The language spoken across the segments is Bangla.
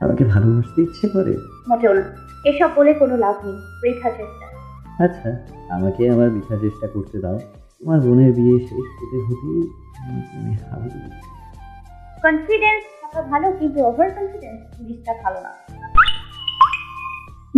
আমাকে ভালোবাসতে ইচ্ছে করে? মোটেও না, এসব বলে কোনো লাভ নেই, বৃথা চেষ্টা। আচ্ছা, আমাকে আমার বৃথা চেষ্টা করতে দাও। তোমার বোনের বিয়ে শেষ হতে হতেই আমি হাবুডুবু। কনফিডেন্স থাকা ভালো, কিন্তু ওভার কনফিডেন্স জিনিসটা ভালো না।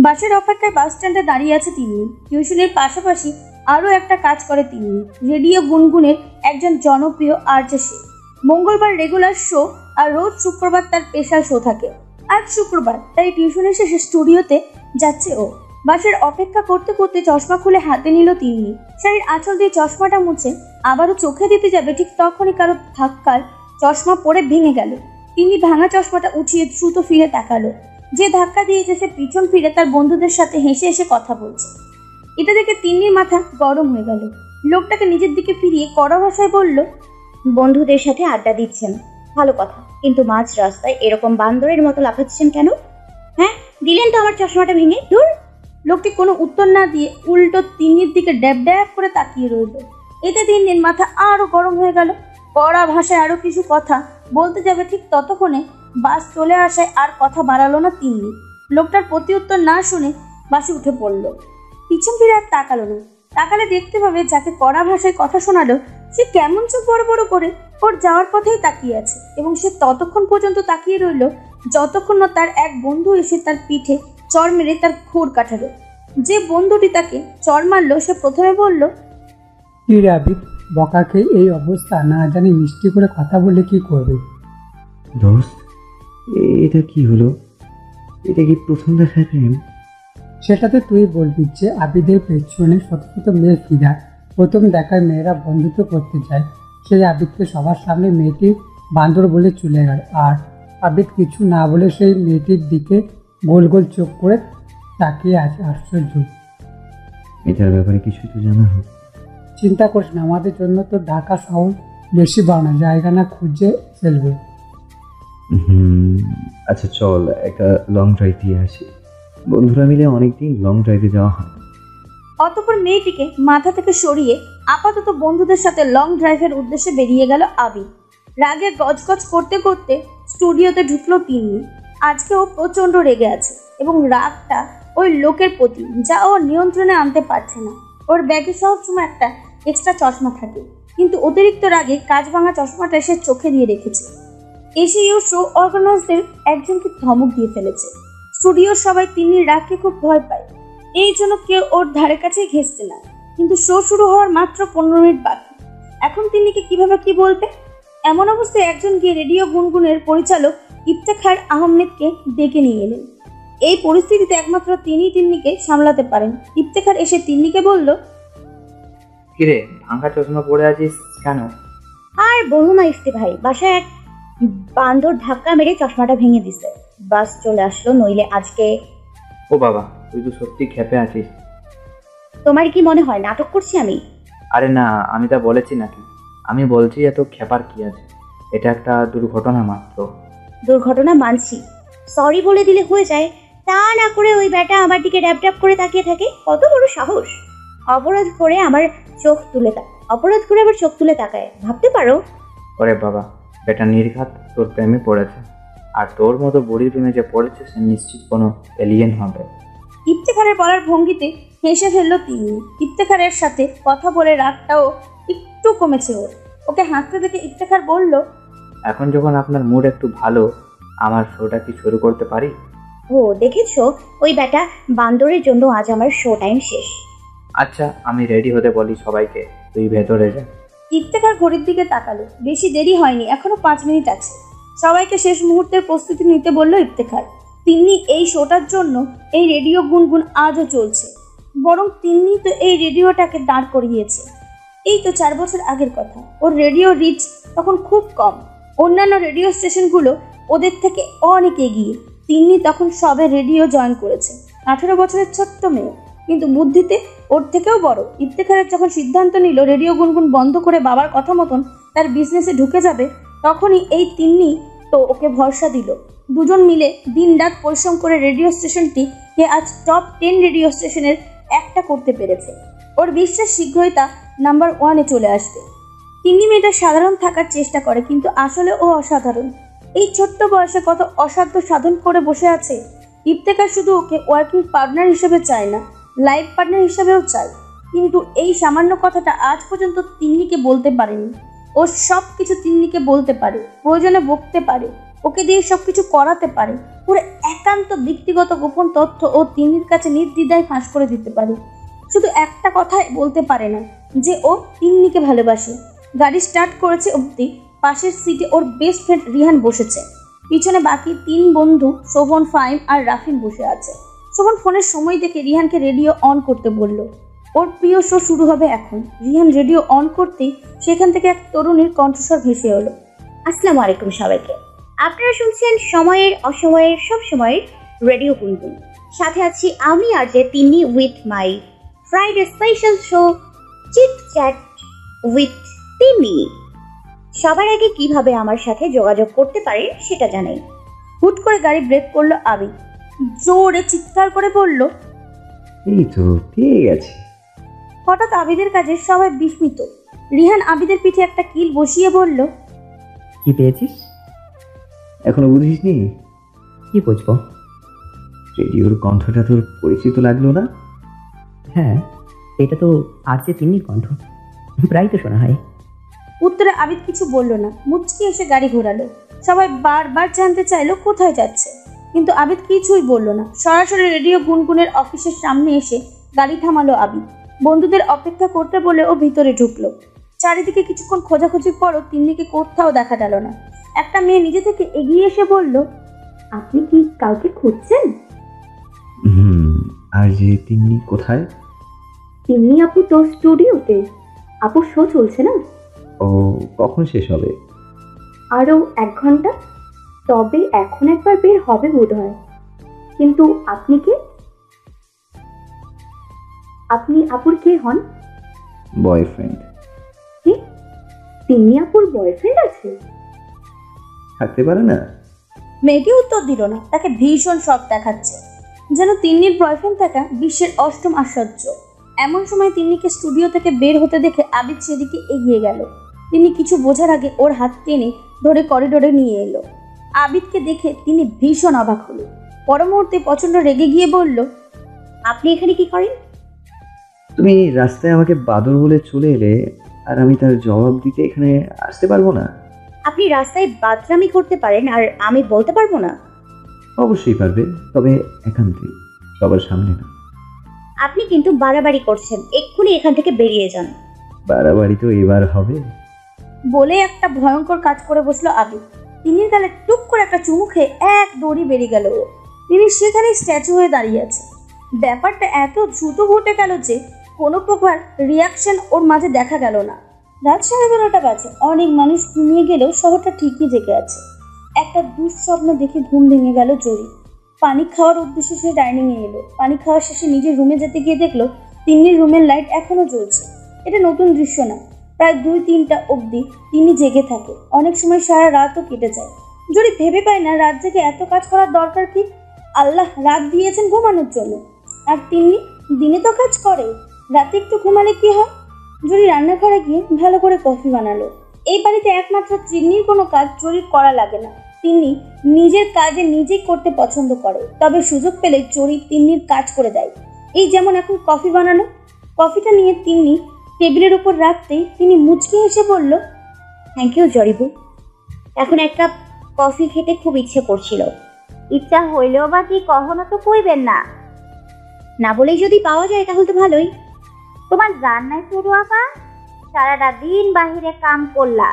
বাসের অপেক্ষায় বাস স্ট্যান্ডে দাঁড়িয়ে আছে তিন্নি। টিউশনের পাশাপাশি আরও একটা কাজ করে তিন্নি, রেডিও গুনগুনের একজন জনপ্রিয় আরজে সে। মঙ্গলবার রেগুলার শো আর রোজ শুক্রবার তার স্পেশাল শো থাকে। আজ শুক্রবার, তাই টিউশনের শেষে স্টুডিওতে যাচ্ছে ও। বাসের অপেক্ষা করতে করতে চশমা খুলে হাতে নিল তিন্নি। শাড়ির আঁচল দিয়ে চশমাটা মুছে আবারও চোখে দিতে যাবে, ঠিক তখনই কারো ধাক্কার চশমা পড়ে ভেঙে গেল। তিন্নি ভাঙা চশমাটা উঠিয়ে দ্রুত ফিরে তাকালো। যে ধাক্কা দিয়েছে সে পিছন ফিরে তার বন্ধুদের সাথে হেসে হেসে কথা বলছে। এটা দেখে তিন্নির মাথা গরম হয়ে গেল। লোকটাকে নিজের দিকে ফিরিয়ে কড়া ভাষায় বলল, বন্ধুদের সাথে আড্ডা দিচ্ছেন, ভালো কথা, কিন্তু মাঝ রাস্তায় এরকম বান্দরের মতো লাফাচ্ছেন কেন? হ্যাঁ, দিলেন তো আমার চশমাটা ভেঙে। দূর। লোকটি কোনো উত্তর না দিয়ে উল্টো তিন্নির দিকে ড্যাব ড্যাব করে তাকিয়ে রইল। এতে তিন্নির মাথা আরো গরম হয়ে গেল। কড়া ভাষায় আরো কিছু কথা বলতে যাবে, ঠিক ততক্ষণে বাস চলে আসায় আর কথা বাড়ালো না তিন্নি। লোকটার প্রতি উত্তর না শুনে বাসে উঠে পড়ল। পিছন ফিরে আর তাকালো না। তাকালে দেখতে পাবে যাকে কড়া ভাষায় কথা শোনালো সে কেমন চোখ বড় বড় করে ওর যাওয়ার পথেই তাকিয়ে আছে, এবং সে ততক্ষণ পর্যন্ত তাকিয়ে রইল যতক্ষণ না তার এক বন্ধু এসে তার পিঠে চড় মেরে তার খুর কাটালো। যে বন্ধুটি তাকে চড় মারলো সে প্রথমে বলল, কি রে আবিদ, বকাকে এই অবস্থা, না জানি মিষ্টি করে কথা বলে কি করবে? দোস্ত, এটা কি হলো? এটা কি প্রথম দেখার প্রেম? সেটাতে তুই বলবি যে আবিদের পেছনে শত শত মেয়ে ফিরা। প্রথম দেখায় মেয়েরা বন্ধুত্ব করতে চায়। সেই আবিদকে সবার সামনে মেয়েটি বান্দর বলে চলে গেল, আর আবিদ কিছু না বলে সেই মেয়েটির দিকে গোল গোল চোখ করে তাকিয়ে আছে। আশ্চর্য। এটার ব্যাপারে কিছু তো জানা হোক। চিন্তা করিস না, আমাদের জন্য তো ঢাকা শহর বেশি বাড়ানো, জায়গা না খুঁজে ফেলবে। আচ্ছা চল, একটা লং ড্রাইভ দিয়ে আসি। বন্ধুরা মিলে অনেকদিন লং ড্রাইভে যাওয়া হয়। অতঃপর মেয়েটিকে মাথা থেকে সরিয়ে আপাতত বন্ধুদের সাথে লং ড্রাইভের উদ্দেশ্যে বেরিয়ে গেল আবিদ। রাগে গজগজ করতে করতে স্টুডিওতে ঢুকলো তিন্নি। আজকে ও প্রচণ্ড রেগে আছে, এবং রাগটা ওই লোকের প্রতি, যা ও নিয়ন্ত্রণে আনতে পারছে না। ওর ব্যাগে সবসময় একটা এক্সট্রা চশমা থাকে, কিন্তু অতিরিক্ত রাগে কাঁচ ভাঙা চশমাটা সে চোখে দিয়ে রেখেছে। এসেই ও শো অর্গানাইজারদের একজনকে ধমক দিয়ে ফেলেছে। স্টুডিওর সবাই তিন্নির রাগকে খুব ভয় পায়, এই জন্য কেউ ওর ধারে কাছে ঘেঁষছে না। কিন্তু শো শুরু হওয়ার মাত্র 15 মিনিট বাকি। এখন তিন্নিকে কিভাবে কি বলবে? এমন অবস্থায় একজন গিয়ে রেডিও গুনগুনের পরিচালক ইফতেখার আহমেদকে ডেকে নিয়ে এলেন। এই পরিস্থিতিতে একমাত্র তিন্নিকে সামলাতে পারেন। ইফতেখার এসে তিন্নিকে বলল, কিরে, ভাঙা চশমা পরে আছিস কেন? আর বলো না ইফতে ভাই, বাসায় এক বান্দর ধাক্কা মেরে চশমাটা ভেঙে দিছে। বাস চলে আসলো, নইলে আজকে। ও বাবা, তুই তো সত্যি ক্ষেপে আছিস। তোমার কি মনে হয় নাটক করছি আমি? আরে না, আমি তা বলেছি নাকি? আমি বলছি এত ক্ষেপার কি আছে, এটা একটা দুর্ঘটনা মাত্র। দুর্ঘটনা মানছি, সরি বলে দিলে হয়ে যায়। তা না করে ওই ব্যাটা আমার দিকে ড্যাব ড্যাব করে তাকিয়ে থাকে, কত বড় সাহস! অপরাধ করে আবার চোখ তুলে তাকায়, ভাবতে পারো? ওরে বাবা, বেটা নির্ঘাত তোর প্রেমে পড়েছে, আর তোর মতো বুড়ি প্রেমে যে পড়েছে সে নিশ্চিত কোনো এলিয়েন হবে। ইফতেখারের বলার ভঙ্গিতে হেসে ফেললো তিনি। ইফতেখারের সাথে কথা বলে রাগটাও একটু কমেছে ওর। ওকে হাসতে দেখে ইফতেখার বলল, এখন যখন আপনার মুড একটু ভালো, আমার শোটা কি শুরু করতে পারি? ও দেখেছো, ওই ব্যাটা বান্দরের জন্য আজ আমার শো টাইম শেষ। আচ্ছা, আমি রেডি হতে বলি সবাইকে, তুই ভেতরে যা। ইফতেখার ঘড়ির দিকে তাকালো। বেশি দেরি হয়নি, এখনো 5 মিনিট আছে। সবাইকে শেষ মুহূর্তের প্রস্তুতি নিতে বলল ইফতেখার। তিন্নি এই শোটার জন্য এই রেডিও গুনগুন আজও চলছে, বরং তিন্নি তো এই রেডিওটাকে দাঁড় করিয়েছে। এই তো 4 বছর আগের কথা। ওর রেডিও রিচ তখন খুব কম, অন্যান্য রেডিও স্টেশনগুলো ওদের থেকে অনেক এগিয়ে। তিন্নি তখন সবে রেডিও জয়েন করেছে, 18 বছরের ছোট্ট মেয়ে, কিন্তু বুদ্ধিতে ওর থেকেও বড়। ইফতেখারের যখন সিদ্ধান্ত নিল রেডিও গুনগুন বন্ধ করে বাবার কথা মতন তার বিজনেসে ঢুকে যাবে, তখনই এই তিন্নি তো ওকে ভরসা দিল। দুজন মিলে দিন রাত পরিশ্রম করে রেডিও স্টেশনটিকে আজ টপ 10 রেডিও স্টেশনের একটা করতে পেরেছে। ওর বিশ্বাস শীঘ্রই তা নাম্বার 1-এ চলে আসবে। তিন্নি মেয়েটা সাধারণ থাকার চেষ্টা করে, কিন্তু আসলে ও অসাধারণ। এই ছোট্ট বয়সে কত অসাধ্য সাধন করে বসে আছে। ইফতেখার শুধু ওকে ওয়ার্কিং পার্টনার হিসেবে চায় না, লাইফ পার্টনার হিসেবেও চায়। কিন্তু এই সামান্য কথাটা আজ পর্যন্ত তিন্নিকে বলতে পারেনি। ও সব কিছু তিন্নিকে বলতে পারে, প্রয়োজনে বকতে পারে, ওকে দিয়ে সব কিছু করাতে পারে। পুরো একান্ত ব্যক্তিগত গোপন তথ্য ও তিন্নির কাছে নির্দ্বিধায় ফাঁস করে দিতে পারে। শুধু একটা কথাই বলতে পারে না যে ও তিন্নিকে ভালোবাসে। গাড়ি স্টার্ট করেছে অবধি পাশের সিটে ওর বেস্ট ফ্রেন্ড রিহান বসেছে। পিছনে বাকি 3 বন্ধু শোভন, ফাইম আর রাফিন বসে আছে। শোভন ফোনের সময় দেখে রিহানকে রেডিও অন করতে বলল। ওর প্রিয় শো শুরু হবে এখন। রিহান রেডিও অন করতেই সেখান থেকে এক তরুণীর কণ্ঠস্বর ভেসে এলো। আসসালামু আলাইকুম সবাইকে। আপনারা শুনছেন সময়ের অসময়ের সব সময়ের রেডিও গুনগুন। সাথে আছি আমি আর যে Tinni with my Friday special show chit chat with Tinni. সবার আগে কিভাবে আমার সাথে যোগাযোগ করতে পারে সেটা জানাই। হুট করে গাড়ি ব্রেক করলো আবিদ। জোরে চিৎকার করে বলল, এই তো ঠিক আছে। হঠাৎ আবিদের কাজে সবাই বিস্মিত। রিহান আবিদের পিঠে একটা কিল বসিয়ে বলল, কি পেয়েছিস? এখনো বুঝিসনি? কি বুঝবো? রেডিওর কণ্ঠটা তোর পরিচিত লাগলো না? হ্যাঁ, এটা তো আর যে তিন্নির কণ্ঠ, প্রায় তো শোনা হয়। উত্তরে আবিদ কিছু বলল না, মুচকি এসে গাড়ি ঘোরালো। সবাই বারবার জানতে চাইলো কোথায় যাচ্ছে, কিন্তু আবিদ কিছুই বলল না। সরাসরি রেডিও গুনগুনের অফিসের সামনে এসে গাড়ি থামালো আবিদ। বন্ধুদের অপেক্ষা করতে বলে ও ভিতরে ঢুকলো। চারিদিকে কিছুক্ষণ খোঁজাখুঁজির পরও তিন্নিকে কোথাও দেখা গেল না। একটা মেয়ে নিজে থেকে এগিয়ে এসে বলল, আপনি কি কাউকে খুঁজছেন? আর যে তিন্নি কোথায়? তিন্নি আপু তো স্টুডিওতে। আপুর শো চলছে না? ও কখন শেষ হবে? আরও 1 ঘন্টা। তবে এখন একবার বের হবে বোধহয়। কিন্তু আপনি কে? আপনি আপুর কে হন? বয়ফ্রেন্ড। কি? তিন্নি আপুর বয়ফ্রেন্ড আছে? থাকতে পারে না? মেয়েটি উত্তর দিল না। তাকে ভীষণ শখ দেখাচ্ছে, যেন তিন্নির বয়ফ্রেন্ড থাকা বিশ্বের 8ম আশ্চর্য। এমন সময় তিন্নিকে স্টুডিও থেকে বের হতে দেখে আবিদ সেদিকে এগিয়ে গেল। তিনি কিছু বোঝার আগে ওর হাত টেনে ধরে করিডোরে নিয়ে এলো। আবিদকে দেখে তিনি ভীষণ অবাক হলো। পর মুহূর্তে প্রচণ্ড রেগে গিয়ে বলল, আপনি এখানে কি করেন? তুমি রাস্তায় আমাকে বাদর বলে চলে এলে, আর আমি তার জবাব দিতে এখানে আসতে পারবো না? আপনি রাস্তায় বাদরামি করতে পারেন আর আমি বলতে পারবো না? অবশ্যই পারবে, তবে একান্তে, সবার সামনে না। আপনি কিন্তু বাড়াবাড়ি করছেন। এক্ষুনি এখান থেকে বেরিয়ে যান। বাড়াবাড়ি তো এবার হবে। বলে একটা ভয়ঙ্কর কাজ করে বসলো আবিদ। তিন্নির গালে টুক করে একটা চুমু খেয়ে এক দৌড়ি বেরিয়ে গেল ও। তিনি সেখানে স্ট্যাচু হয়ে দাঁড়িয়ে আছে। ব্যাপারটা এত দ্রুত ঘটে গেল যে কোনো প্রকার রিয়াকশন ওর মাঝে দেখা গেল না। রাত 11:30 বাজে। অনেক মানুষ ঘুমিয়ে গেলেও শহরটা ঠিকই জেগে আছে। একটা দুঃস্বপ্ন দেখে ঘুম ভেঙে গেল জরি। পানি খাওয়ার উদ্দেশ্যে সে ডাইনিংয়ে এলো। পানি খাওয়ার শেষে নিজের রুমে যেতে গিয়ে দেখলো তিন্নির রুমের লাইট এখনো জ্বলছে। এটা নতুন দৃশ্য না। প্রায় 2-3টা অবধি তিনি জেগে থাকে। অনেক সময় সারা রাতও কেটে যায়। জরি ভেবে পায় না রাত জেগে এত কাজ করার দরকার কি। আল্লাহ রাত দিয়েছেন ঘুমানোর জন্য, আর তিন্নি দিনে তো কাজ করে, রাতে একটু ঘুমালে কি হয়। জরি রান্নাঘরে গিয়ে ভালো করে কফি বানালো। এই বাড়িতে একমাত্র তিন্নির কোনো কাজ জরির করা লাগে না। তিনি নিজের কাজে নিজেই করতে পছন্দ করে, তবে সুযোগ পেলে জরি তিন্নির কাজ করে দেয়। এই যেমন এখন কফি বানালো। কফিটা নিয়ে তিন্নি টেবিলের উপর রাখতেই তিনি মুচকি হেসে বলল, থ্যাংক ইউ জরিবু। এখন এক কাপ কফি খেতে খুব ইচ্ছে করছিল। ইচ্ছা হইলেও বা কি কখনো তো কইবেন না। না বলেই যদি পাওয়া যায় তাহলে তো ভালোই। তোমার রান্নায় শুরু আপা, সারাটা দিন বাহিরে কাম করলা,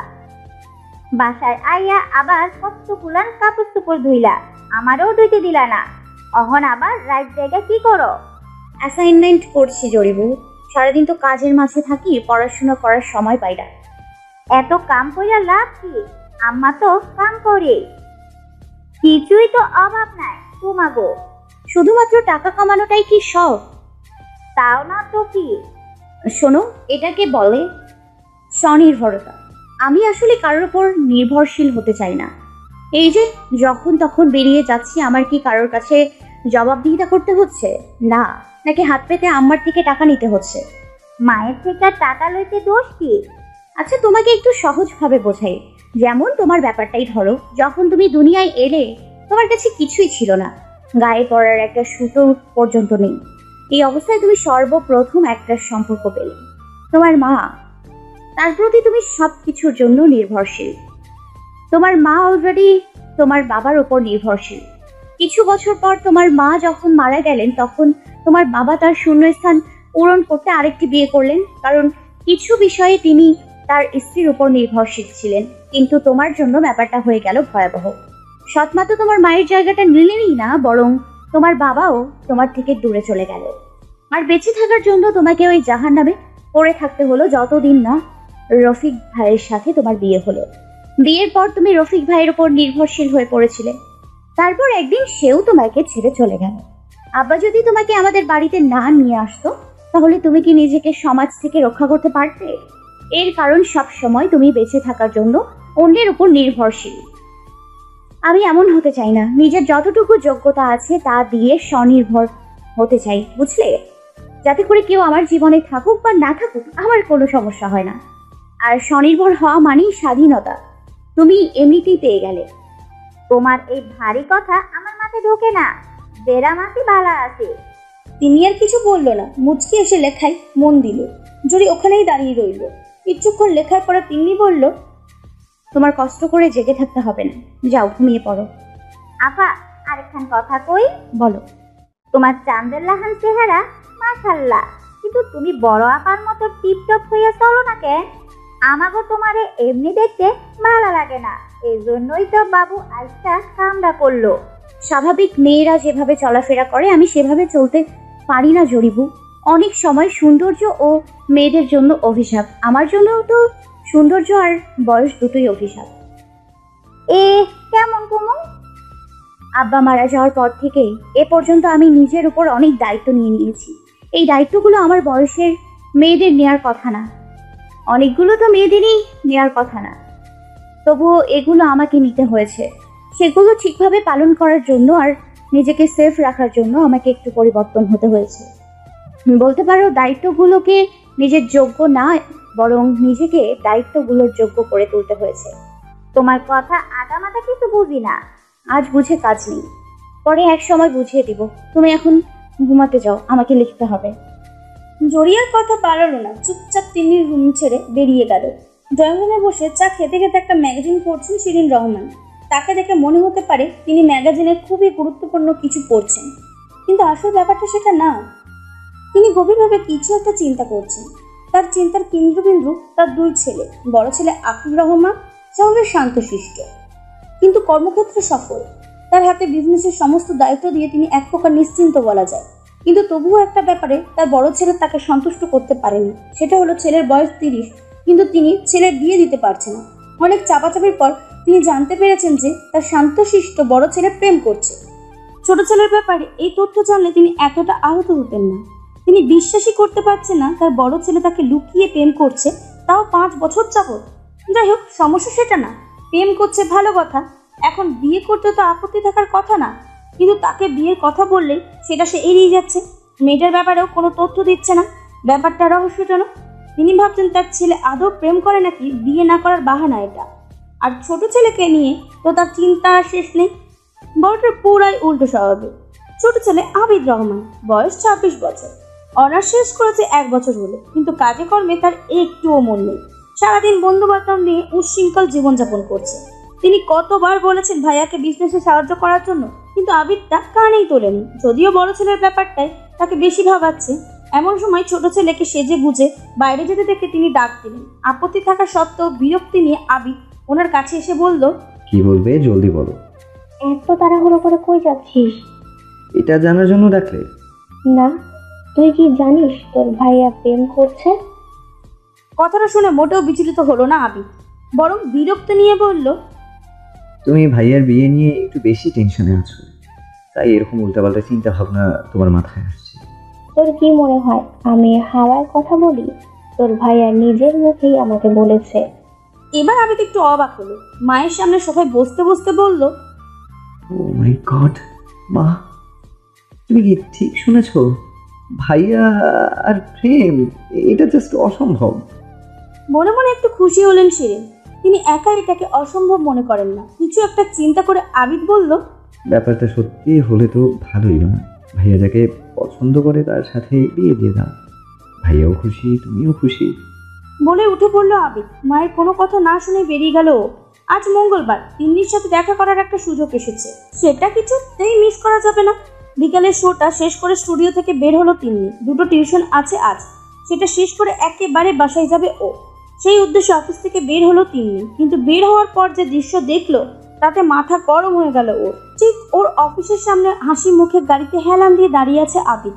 বাসায় আইয়া আবার কত কুলান কাপড় চোপড় ধুইলা, আমারও ধুইতে দিলা না। অহন আবার রাত জায়গায় কি করো? অ্যাসাইনমেন্ট করছি জরিবু। সারাদিন তো কাজের মাঝে থাকি, পড়াশোনা করার সময় পাই না। এত কাম কইরা লাভ কি? আম্মা তো কাম করে, কিছুই তো অভাব নাই তোমাগো। শুধুমাত্র টাকা কামানোটাই কি শখ? তাও না তো কি। শোনো, এটাকে বলে স্বনির্ভরতা। আমি আসলে কারোর উপর নির্ভরশীল হতে চাই না। এই যে যখন তখন বেরিয়ে যাচ্ছি, আমার কি কারোর কাছে জবাবদিহিতা করতে হচ্ছে? না, নাকি হাত পেতে আম্মার থেকে টাকা নিতে হচ্ছে? মায়ের থেকে টাকা লইতে দোষ কি? আচ্ছা, তোমাকে একটু সহজভাবে বোঝাই। যেমন তোমার ব্যাপারটাই ধরো, যখন তুমি দুনিয়ায় এলে তোমার কাছে কিছুই ছিল না, গায়ে পড়ার একটা সুতো পর্যন্ত নেই। এই অবস্থায় তুমি সর্বপ্রথম একটা সম্পর্ক পেলে, তোমার মা। তার প্রতি তুমি সব কিছুর জন্য নির্ভরশীল। তোমার মা অলরেডি তোমার বাবার উপর নির্ভরশীল। কিছু বছর পর তোমার মা যখন মারা গেলেন, তখন তোমার বাবা তার শূন্যস্থান পূরণ করতে আরেকটি বিয়ে করলেন, কারণ কিছু বিষয়ে তিনি তার স্ত্রীর উপর নির্ভরশীল ছিলেন। কিন্তু তোমার জন্য ব্যাপারটা হয়ে গেল ভয়াবহ। সৎমা তো তোমার মায়ের জায়গাটা নিলেনই না, বরং তোমার বাবাও তোমার থেকে দূরে চলে গেল। আর বেঁচে থাকার জন্য তোমাকে ওই জাহান্নামে পড়ে থাকতে হলো, যতদিন না রফিক ভাইয়ের সাথে তোমার বিয়ে হলো। বিয়ের পর তুমি রফিক ভাইয়ের উপর নির্ভরশীল হয়ে পড়েছিলে। তারপর একদিন সেও তোমাকে ছেড়ে চলে গেল। আব্বা যদি তোমাকে আমাদের বাড়িতে না নিয়ে আসতো, তাহলে তুমি কি নিজেকে সমাজ থেকে রক্ষা করতে পারতে? এর কারণ সব সময় তুমি বেঁচে থাকার জন্য অন্যের উপর নির্ভরশীল। আমি এমন হতে চাই না। নিজের যতটুকু যোগ্যতা আছে তা দিয়ে স্বনির্ভর হতে চাই, বুঝলে? যাতে করে কেউ আমার জীবনে থাকুক বা না থাকুক, আমার কোনো সমস্যা হয় না। আর স্বনির্ভর হওয়া মানেই স্বাধীনতা। তুমি এমনিতেই পেয়ে গেলে। তোমার এই ভারী কথা আমার মাথায় ঢোকে না। বেড়ামাতি বালা আছে। তিনি আর কিছু বলল না, মুচকি এসে লেখায় মন দিল। জরি ওখানেই দাঁড়িয়ে রইল। কিছুক্ষণ লেখার পরে তিনি বলল, তোমার কষ্ট করে জেগে থাকতে হবে না, যাও ঘুমিয়ে পড়ো। আফা, আরেকখান কথা কই। বলো। তোমার চাঁদের লাহান চেহারা মাশাল্লাহ, কিন্তু তুমি বড় আপার মতো টিপটপ হইয়া চলো না কেন? আমাগো তোমারে এমনি দেখতে ভালো লাগে না, এই জন্যই তো বাবু আজটা কামড়া করলো। স্বাভাবিক মেয়েরা যেভাবে চলাফেরা করে আমি সেভাবে চলতে পারি না জরিবু। অনেক সময় সৌন্দর্য ও মেয়েদের জন্য অভিশাপ, আমার জন্য তো সৌন্দর্য আর বয়স দুটোই অভিশাপ। এ কেমন কুমু? আব্বা মারা যাওয়ার পর থেকেই এ পর্যন্ত আমি নিজের উপর অনেক দায়িত্ব নিয়ে নিয়েছি। এই দায়িত্বগুলো আমার বয়সের মেয়েদের নেয়ার কথা না, অনেকগুলো তো মেয়েদেরই নেয়ার কথা না, তবুও এগুলো আমাকে নিতে হয়েছে। সেগুলো ঠিকভাবে পালন করার জন্য আর নিজেকে সেফ রাখার জন্য আমাকে একটু পরিবর্তন হতে হয়েছে। বলতে পারো দায়িত্বগুলোকে নিজের যোগ্য না, বরং নিজেকে দায়িত্বগুলোর যোগ্য করে তুলতে হয়েছে। তোমার কথা আগামাথা কিছু বুঝি না। আজ বুঝে কাজ নেই, পরে এক সময় বুঝিয়ে দিব। তুমি এখন ঘুমাতে যাও, আমাকে লিখতে হবে। জরিয়ার কথা বাড়ালো না, চুপচাপ তিনি রুম ছেড়ে বেরিয়ে গেল। ড্রয়িং রুমে বসে চা খেতে খেতে একটা ম্যাগাজিন পড়ছেন শিরিন রহমান। তাকে দেখে মনে হতে পারে তিনি ম্যাগাজিনের খুবই গুরুত্বপূর্ণ কিছু পড়ছেন, কিন্তু আসল ব্যাপারটা সেটা না। তিনি গভীরভাবে কিছু একটা চিন্তা করছেন। তার চিন্তার কেন্দ্রবিন্দু তার দুই ছেলে। বড় ছেলে আকিব রহমান স্বভাবে শান্তশিষ্ট, কিন্তু কর্মক্ষেত্রে সফল। তার হাতে বিজনেসের সমস্ত দায়িত্ব দিয়ে তিনি এক প্রকার নিশ্চিন্ত বলা যায়। কিন্তু তবুও একটা ব্যাপারে তার বড় ছেলে তাকে সন্তুষ্ট করতে পারেনি। সেটা হলো ছেলের বয়স 30, কিন্তু তিনি ছেলের বিয়ে দিতে পারছে না। অনেক চাপাচাপির পর তিনি জানতে পেরেছেন যে তার শান্তশিষ্ট বড় ছেলে প্রেম করছে। ছোট ছেলের ব্যাপারে এই তথ্য জানলে তিনি এতটা আহত হতেন না। তিনি বিশ্বাসই করতে পারছেন না তার বড় ছেলে তাকে লুকিয়ে প্রেম করছে, তাও 5 বছর যাবত। যাই হোক, সমস্যা সেটা না। প্রেম করছে ভালো কথা, এখন বিয়ে করতে তো আপত্তি থাকার কথা না, কিন্তু তাকে বিয়ের কথা বললেই সেটা সে এড়িয়ে যাচ্ছে। মেয়েটার ব্যাপারেও কোনো তথ্য দিচ্ছে না। ব্যাপারটা রহস্যজনক। তিনি ভাবছেন তার ছেলে আদৌ প্রেম করে নাকি বিয়ে না করার বাহানা এটা। আর ছোট ছেলেকে নিয়ে তো তার চিন্তা শেষ নেই। বড়টার পুরাই উল্টো স্বভাবের। ছোট ছেলে আবিদ রহমান, বয়স 26 বছর। অনার্স শেষ করেছে 1 বছর হলো, কিন্তু কাজে কর্মে তার একটুও মন নেই। সারাদিন বন্ধু বান্ধব নিয়ে উচ্ছৃঙ্খল জীবনযাপন করছে। তিনি কতবার বলেছেন ভাইয়াকে বিজনেসে সাহায্য করার জন্য, কিন্তু আবিদটা কানেই তোলেনি। যদিও বড় ছেলের ব্যাপারটাই তাকে বেশি ভাবাচ্ছে। এমন সময় ছোট ছেলেকে সেজে গুজে বাইরে যেতে দেখে তিনি ডাক দিলেন। আপত্তি থাকা সত্ত্বেও বিরক্তি নিয়ে আবিদ ওনার কাছে এসে বলল, কি বলবে জলদি বলো। এত তাড়াহুড়ো করে কই যাচ্ছিস? এটা জানার জন্য ডাকলে? না, তুই কি জানিস তোর ভাইয়া প্রেম করছে? কথাটা শুনে মোটেও বিচলিত হলো না আবিদ, বরং বিরক্ত নিয়ে বলল, তুমি ভাইয়ার বিয়ে নিয়ে একটু বেশি টেনশনে আছো, তাই এরকম উল্টাপাল্টা চিন্তা ভাবনা তোমার মাথায় আসছে। তোর কি মনে হয় আমি হাওয়ার কথা বলি? তোর ভাইয়া নিজের মুখেই আমাকে বলেছে। এবার আবিদ একটু অবাক হলো। মায়ের সামনে সোফায় বসতে বসতে বলল, ও মাই গড মা, তুমি কি ঠিক শুনেছো? ভাইয়া আর প্রেম, এটা জাস্ট অসম্ভব। মনে মনে একটু খুশি হলেন শিরিন। তিনি একা এটাকে অসম্ভব মনে করেন না। কিছু একটা চিন্তা করে আবিদ বলল, ব্যাপারটা সত্যি হলে তো ভালোই না। ভাইয়া যাকে পছন্দ করে তার সাথে বিয়ে দিয়ে দাও। ভাইয়াও খুশি, তুমিও খুশি। বলে উঠে পড়লো আবিদ। মায়ের কোনো কথা না শুনে বেরিয়ে গেল ও। আজ মঙ্গলবার, তিন্নির সাথে দেখা করার একটা সুযোগ এসেছে, সেটা কিছুতেই মিস করা যাবে না। বিকালের শোটা শেষ করে স্টুডিও থেকে বের হলো তিন্নি। দুটো টিউশন আছে আজ, সেটা শেষ করে একেবারে বাসায় যাবে ও। সেই উদ্দেশ্যে অফিস থেকে বের হলো তিন্নি, কিন্তু বের হওয়ার পর যে দৃশ্য দেখলো তাতে মাথা গরম হয়ে গেল ওর। ঠিক ওর অফিসের সামনে হাসি মুখে গাড়িতে হেলান দিয়ে দাঁড়িয়ে আছে আবিদ।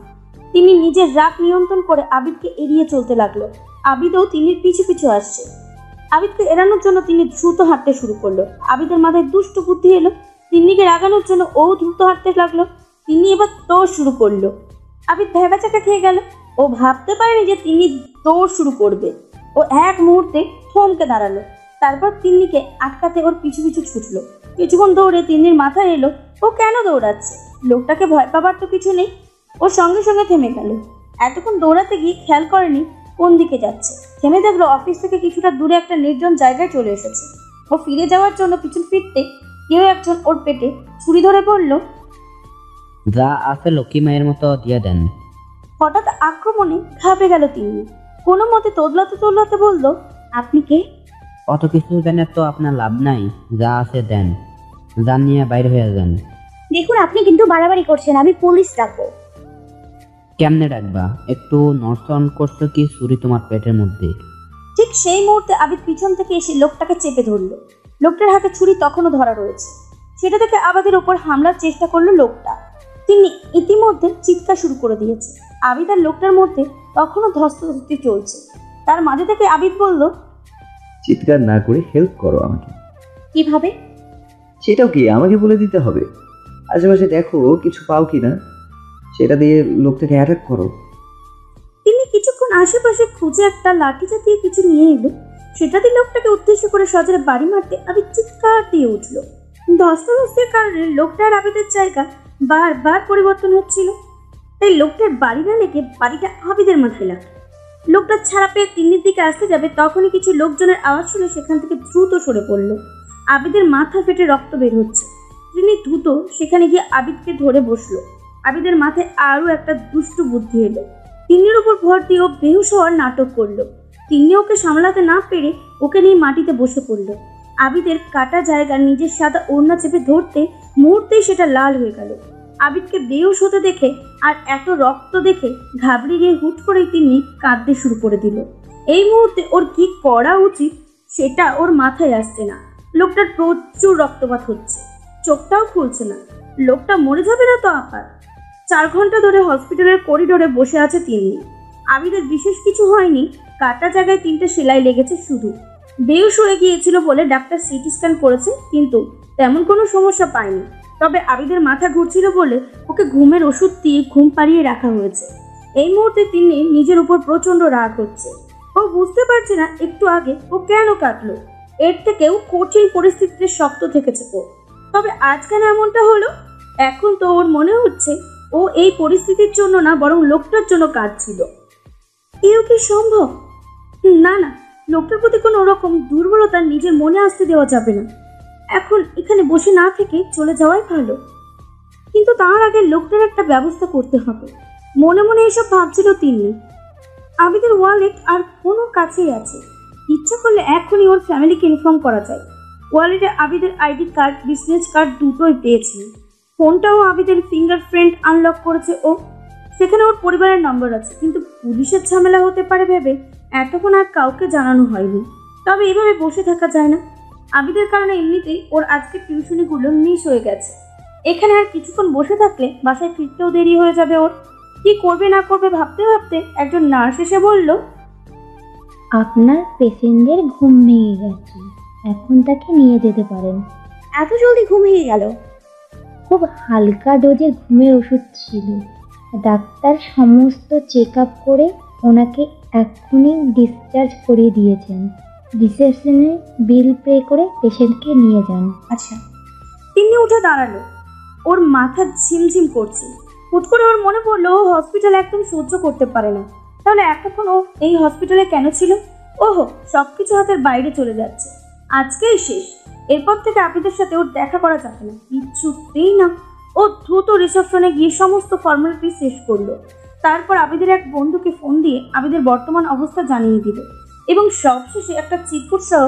তিনি নিজের রাগ নিয়ন্ত্রণ করে আবিদকে এড়িয়ে চলতে লাগলো। আবিদও তিন্নির পিছু পিছু আসছে। আবিদকে এড়ানোর জন্য তিনি দ্রুত হাঁটতে শুরু করলো। আবিদের মাথায় দুষ্ট বুদ্ধি এলো, তিন্নিকে রাগানোর জন্য ও দ্রুত হাঁটতে লাগলো। তিনি এবার দৌড় শুরু করলো। আবিদ ভেবাচাকা খেয়ে গেল। ও ভাবতে পারেনি যে তিনি দৌড় শুরু করবে। ও এক মুহূর্তে থমকে দাঁড়ালো, তারপর তিন্নিকে আটকাতে ওর পিছু পিছু ছুটলো। কিছুক্ষণ দৌড়ে তিন্নির মাথায় এলো ও কেন দৌড়াচ্ছে। লোকটাকে ভয় পাবার তো কিছু নেই। ও সঙ্গে সঙ্গে থেমে গেল। এতক্ষণ দৌড়াতে গিয়ে খেয়াল করেনি কোন দিকে যাচ্ছে। থেমে দেখলো অফিস থেকে কিছুটা দূরে একটা নির্জন জায়গায় চলে এসেছে। ও ফিরে যাওয়ার জন্য পিছন ফিরতে কেউ একজন ওর পেটে ছুরি ধরে বলল, যা আছে লক্ষ্মী মায়ের মতো দিয়ে দেন। হঠাৎ আক্রমণে ঘাবড়ে গেল তিন্নি। কোনো মতে তোদলাতে তোদলাতে বলল, আপনি কে? অত কিছু জানে তো আপনার লাভ নাই, যা আছে দেন, যা নিয়ে বাইরে হয়ে যান। দেখুন, আপনি কিন্তু বাড়াবাড়ি করছেন, আমি পুলিশ ডাকবো। কেমনে ডাকবা? একটু নর্সন করছো কি ছুরি তোমার পেটের মধ্যে? ঠিক সেই মুহূর্তে আবিদ পিছন থেকে এসে লোকটাকে চেপে ধরলো। লোকটার হাতে ছুরি তখনও ধরা রয়েছে। সেটা থেকে আবিদের ওপর হামলার চেষ্টা করলো লোকটা। তিনি ইতিমধ্যে চিৎকার শুরু করে দিয়েছে। আবিদ আর লোকটার মধ্যে তখনও ধস্তাধস্তি চলছে। তার মাঝে থেকে আবিদ বলল, চিৎকার না করে হেল্প করো আমাকে। কিভাবে? সেটাও কি আমাকে বলে দিতে হবে? আশেপাশে দেখো কিছু পাও কি না, সেটা দিয়ে লোকটাকে অ্যাটাক করো। তিনি কিছুক্ষণ আশেপাশে খুঁজে একটা লাঠি জাতীয় কিছু নিয়ে এলো। সেটা দিয়ে লোকটাকে উদ্দেশ্য করে সজরে বাড়ি মারতে আবিদ চিৎকার দিয়ে উঠল। ধস্তাধস্তির কারণে লোকটার আবিদের জায়গা বারবার পরিবর্তন হচ্ছিল। তাই লোকটার বাড়ি না লেগে বাড়িটা আবিদের মাথায় লাগলো। লোকটা ছাড়া পেয়ে তিন্নির দিকে আসতে যাবে, তখনই কিছু লোকজনের আওয়াজ শুনে সেখান থেকে দ্রুত সরে পড়ল। আবিদের মাথা ফেটে রক্ত বের হচ্ছে। তিনি দ্রুত সেখানে গিয়ে আবিদকে ধরে বসলো। আবিদের মাথায় আরও একটা দুষ্টু বুদ্ধি এলো। তিন্নির উপর ভর দিয়ে ও বেহুশ হওয়ার নাটক করলো। তিন্নি ওকে সামলাতে না পেরে ওকে নিয়ে মাটিতে বসে পড়ল। আবিদের কাটা জায়গা নিজের সাদা ওড়না চেপে ধরতে মুহূর্তেই সেটা লাল হয়ে গেল। আবিদকে বেহুশ হতে দেখে আর এত রক্ত দেখে ঘাবড়ে গিয়ে হুট করেই তিন্নি কাঁদতে শুরু করে দিল। এই মুহূর্তে ওর কি করা উচিত সেটা ওর মাথায় আসছে না। লোকটার প্রচুর রক্তপাত হচ্ছে, চোখটাও খুলছে না। লোকটা মরে যাবে না তো আপার? 4 ঘন্টা ধরে হসপিটালের করিডোরে বসে আছে তিন্নি। আবিদের বিশেষ কিছু হয়নি, কাটা জায়গায় 3টে সেলাই লেগেছে শুধু। বেহুশ হয়ে গিয়েছিল বলে ডাক্তার সিটি স্ক্যান করেছে, কিন্তু তেমন কোনো সমস্যা পায়নি। তবে আবিদের মাথা ঘুরছিল বলে ওকে ঘুমের ওষুধ দিয়ে ঘুম পাড়িয়ে রাখা হয়েছে। এই মুহূর্তে তিনি নিজের উপর প্রচন্ড রাগ হচ্ছে। ও বুঝতে পারছে না একটু আগে ও কেন কাটলো। এর থেকেও কঠিন পরিস্থিতিতে শক্ত থেকেছে ও। তবে আজ কেন এমনটা হলো? এখন তো ওর মনে হচ্ছে ও এই পরিস্থিতির জন্য না, বরং লোকটার জন্য কাঁদছিল। এও কি সম্ভব? না না, লোকটার প্রতি কোনো রকম দুর্বলতা নিজের মনে আসতে দেওয়া যাবে না। এখন এখানে বসে না থেকে চলে যাওয়াই ভালো। কিন্তু তার আগে লোকটার একটা ব্যবস্থা করতে হবে। মনে মনে এসব ভাবছিল তিনি। আবিদের ওয়ালেট আর ফোনও কাছেই আছে। ইচ্ছা করলে এখনই ওর ফ্যামিলিকে ইনফর্ম করা যায়। ওয়ালেটে আবিদের আইডি কার্ড, বিজনেস কার্ড দুটোই পেয়েছি। ফোনটাও আবিদের ফিঙ্গারপ্রিন্ট আনলক করেছে ও। সেখানে ওর পরিবারের নম্বর আছে, কিন্তু পুলিশের ঝামেলা হতে পারে ভেবে এতক্ষণ আর কাউকে জানানো হয়নি। তবে এভাবে বসে থাকা যায় না। আবিদের কারণে এমনিতেই ওর আজকে টিউশনিগুলো মিস হয়ে গেছে। এখানে আর কিছুক্ষণ বসে থাকলে বাসায় ফিরতেও দেরি হয়ে যাবে ওর। কি করবে না করবে ভাবতে ভাবতে একজন নার্স এসে বলল, আপনার পেশেন্টের ঘুম ভেঙে গেছে, এখন তাকে নিয়ে যেতে পারেন। এত জলদি ঘুম ভেঙে গেল? খুব হালকা ডোজের ঘুমের ওষুধ ছিল। ডাক্তার সমস্ত চেক আপ করে ওনাকে এক্ষুনি ডিসচার্জ করিয়ে দিয়েছেন। রিসেপশনে বিল পে করে পেশেন্টকে নিয়ে যান। আচ্ছা। তিনি উঠে দাঁড়ালো। ওর মাথা ঝিমঝিম করছে। হুট করে ওর মনে পড়লো ও হসপিটালে একদম সহ্য করতে পারে না। তাহলে এতক্ষণ ও এই হসপিটালে কেন ছিল? ওহো, সবকিছু হাতের বাইরে চলে যাচ্ছে। আজকেই শেষ। এরপর থেকে আবিদের সাথে ওর দেখা করা যাবে না, কিচ্ছুতেই না। ও দ্রুত রিসেপশনে গিয়ে সমস্ত ফর্মালিটি শেষ করলো। তারপর আবিদের এক বন্ধুকে ফোন দিয়ে আবিদের বর্তমান অবস্থা জানিয়ে দিল এবং সবশেষে একটা চিরকুট সহ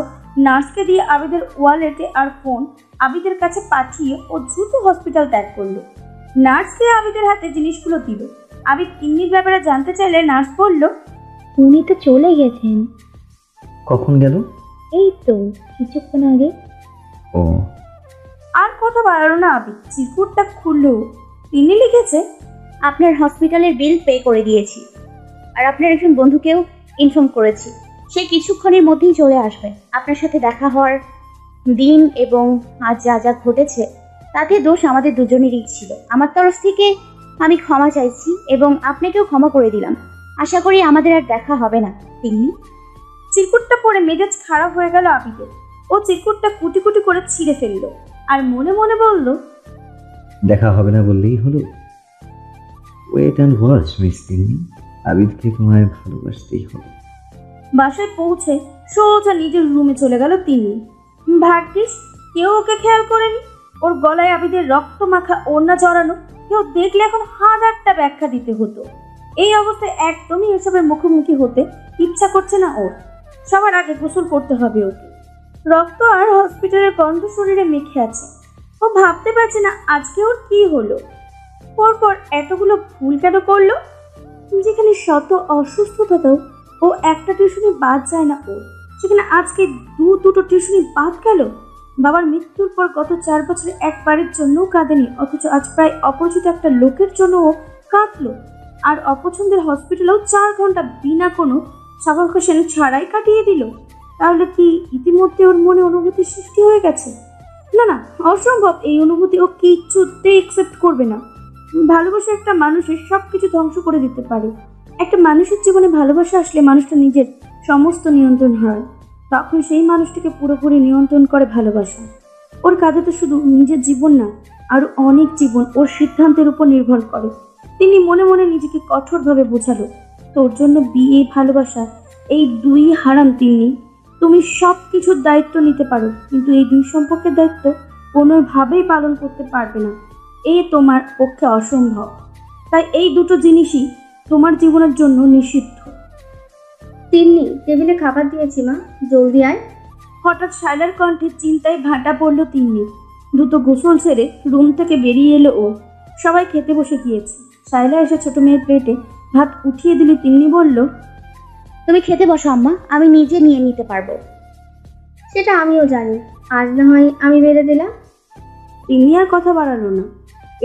নার্সকে দিয়ে আবিদের ওয়ালেটে আর ফোন আবিদের কাছে পাঠিয়ে ও দ্রুত হসপিটাল ত্যাগ করলো। নার্সকে আবিদের হাতে জিনিসগুলো দিল। আবিদ তিন্নির ব্যাপারে জানতে চাইলে নার্স বলল, উনি তো চলে গেছেন। কখন গেল? এই তো কিছুক্ষণ আগে। ও, আর কথা বাড়ালো না আবিদ। চিরকুটটা খুললো। তিনি লিখেছে, আপনার হসপিটালের বিল পে করে দিয়েছি, আর আপনার একজন বন্ধুকেও ইনফর্ম করেছি। সে কিছুক্ষণের মধ্যেই চলে আসবে। আপনার সাথে দেখা হওয়ার দিন এবং আজ যা যা ঘটেছে তাতে দোষ আমাদের দুজনেরই ছিল। আমার তরফ থেকে আমি ক্ষমা চাইছি এবং আপনাকেও ক্ষমা করে দিলাম। আশা করি আমাদের আর দেখা হবে না। তিন্নি। চিরকুটটা পড়ে মেজাজ খারাপ হয়ে গেল আবিদের। ও চিরকুটটা কুটি কুটি করে ছিঁড়ে ফেললো আর মনে মনে বলল, দেখা হবে না বললেই হলো। Wait and watch miss Tinni, আবিদকে তোমায় ভালোবাসতেই হবে। বাসায় পৌঁছে সোজা নিজের রুমে চলে গেল তিনি। ভাগ্যিস কেউ ওকে খেয়াল করেনি। ওর গলায় আবিদের রক্ত মাখা ওড়না জড়ানো, কেউ দেখলে এখন হাজারটা ব্যাখ্যা দিতে হতো। এই অবস্থায় একদমই এসবের মুখোমুখি হতে ইচ্ছা করছে না ওর। সবার আগে গোসল করতে হবে ওকে। রক্ত আর হসপিটালের গন্ধ শরীরে মেখে আছে। ও ভাবতে পারছে না আজকে ওর কি হলো, পরপর এতগুলো ভুল কেন করলো। যেখানে শত অসুস্থতাতেও ও একটা টিউশনি বাদ যায় না ওর, সেখানে আজকে দুটো টিউশনি বাদ গেল। বাবার মৃত্যুর পর গত 4 বছরে একবারের জন্যও কাঁদেনি, অথচ আজ প্রায় অপরিচিত একটা লোকের জন্য ও কাঁদলো। আর অপছন্দের হসপিটালেও 4 ঘন্টা বিনা কোনো সাবকাশন ছাড়াই কাটিয়ে দিল। তাহলে কি ইতিমধ্যে ওর মনে অনুভূতি সৃষ্টি হয়ে গেছে? না না, অসম্ভব। এই অনুভূতি ও কিছুতেই একসেপ্ট করবে না। ভালোবাসা একটা মানুষের সবকিছু ধ্বংস করে দিতে পারে। একটা মানুষের জীবনে ভালোবাসা আসলে মানুষটা নিজের সমস্ত নিয়ন্ত্রণ হয়, তখন সেই মানুষটিকে পুরোপুরি নিয়ন্ত্রণ করে ভালোবাসা। ওর কাঁধে তো শুধু নিজের জীবন না, আরো অনেক জীবন ওর সিদ্ধান্তের উপর নির্ভর করে। তিনি মনে মনে নিজেকে কঠোরভাবে বোঝালো, তোর জন্য বিয়ে, ভালোবাসা এই দুই হারাম তিন্নি। তুমি সব কিছুর দায়িত্ব নিতে পারো, কিন্তু এই দুই সম্পর্কের দায়িত্ব কোনোভাবেই পালন করতে পারবে না। এ তোমার পক্ষে অসম্ভব। তাই এই দুটো জিনিসই তোমার জীবনের জন্য নিষিদ্ধ। তিন্নি, টেবিলে খাবার দিয়েছি মা, জলদি আয়। হঠাৎ শায়লার কণ্ঠে চিন্তায় ভাটা পড়ল তিন্নি। দ্রুত গোসল সেরে রুম থেকে বেরিয়ে এলো ও। সবাই খেতে বসে গিয়েছে। শায়লা এসে ছোট মেয়ের প্লেটে ভাত উঠিয়ে দিলে তিন্নি বলল, তুমি খেতে বসো আম্মা, আমি নিজে নিয়ে নিতে পারবো। সেটা আমিও জানি, আজ না হয় আমি বেড়ে দিলাম। তিন্নি আর কথা বাড়ালো না।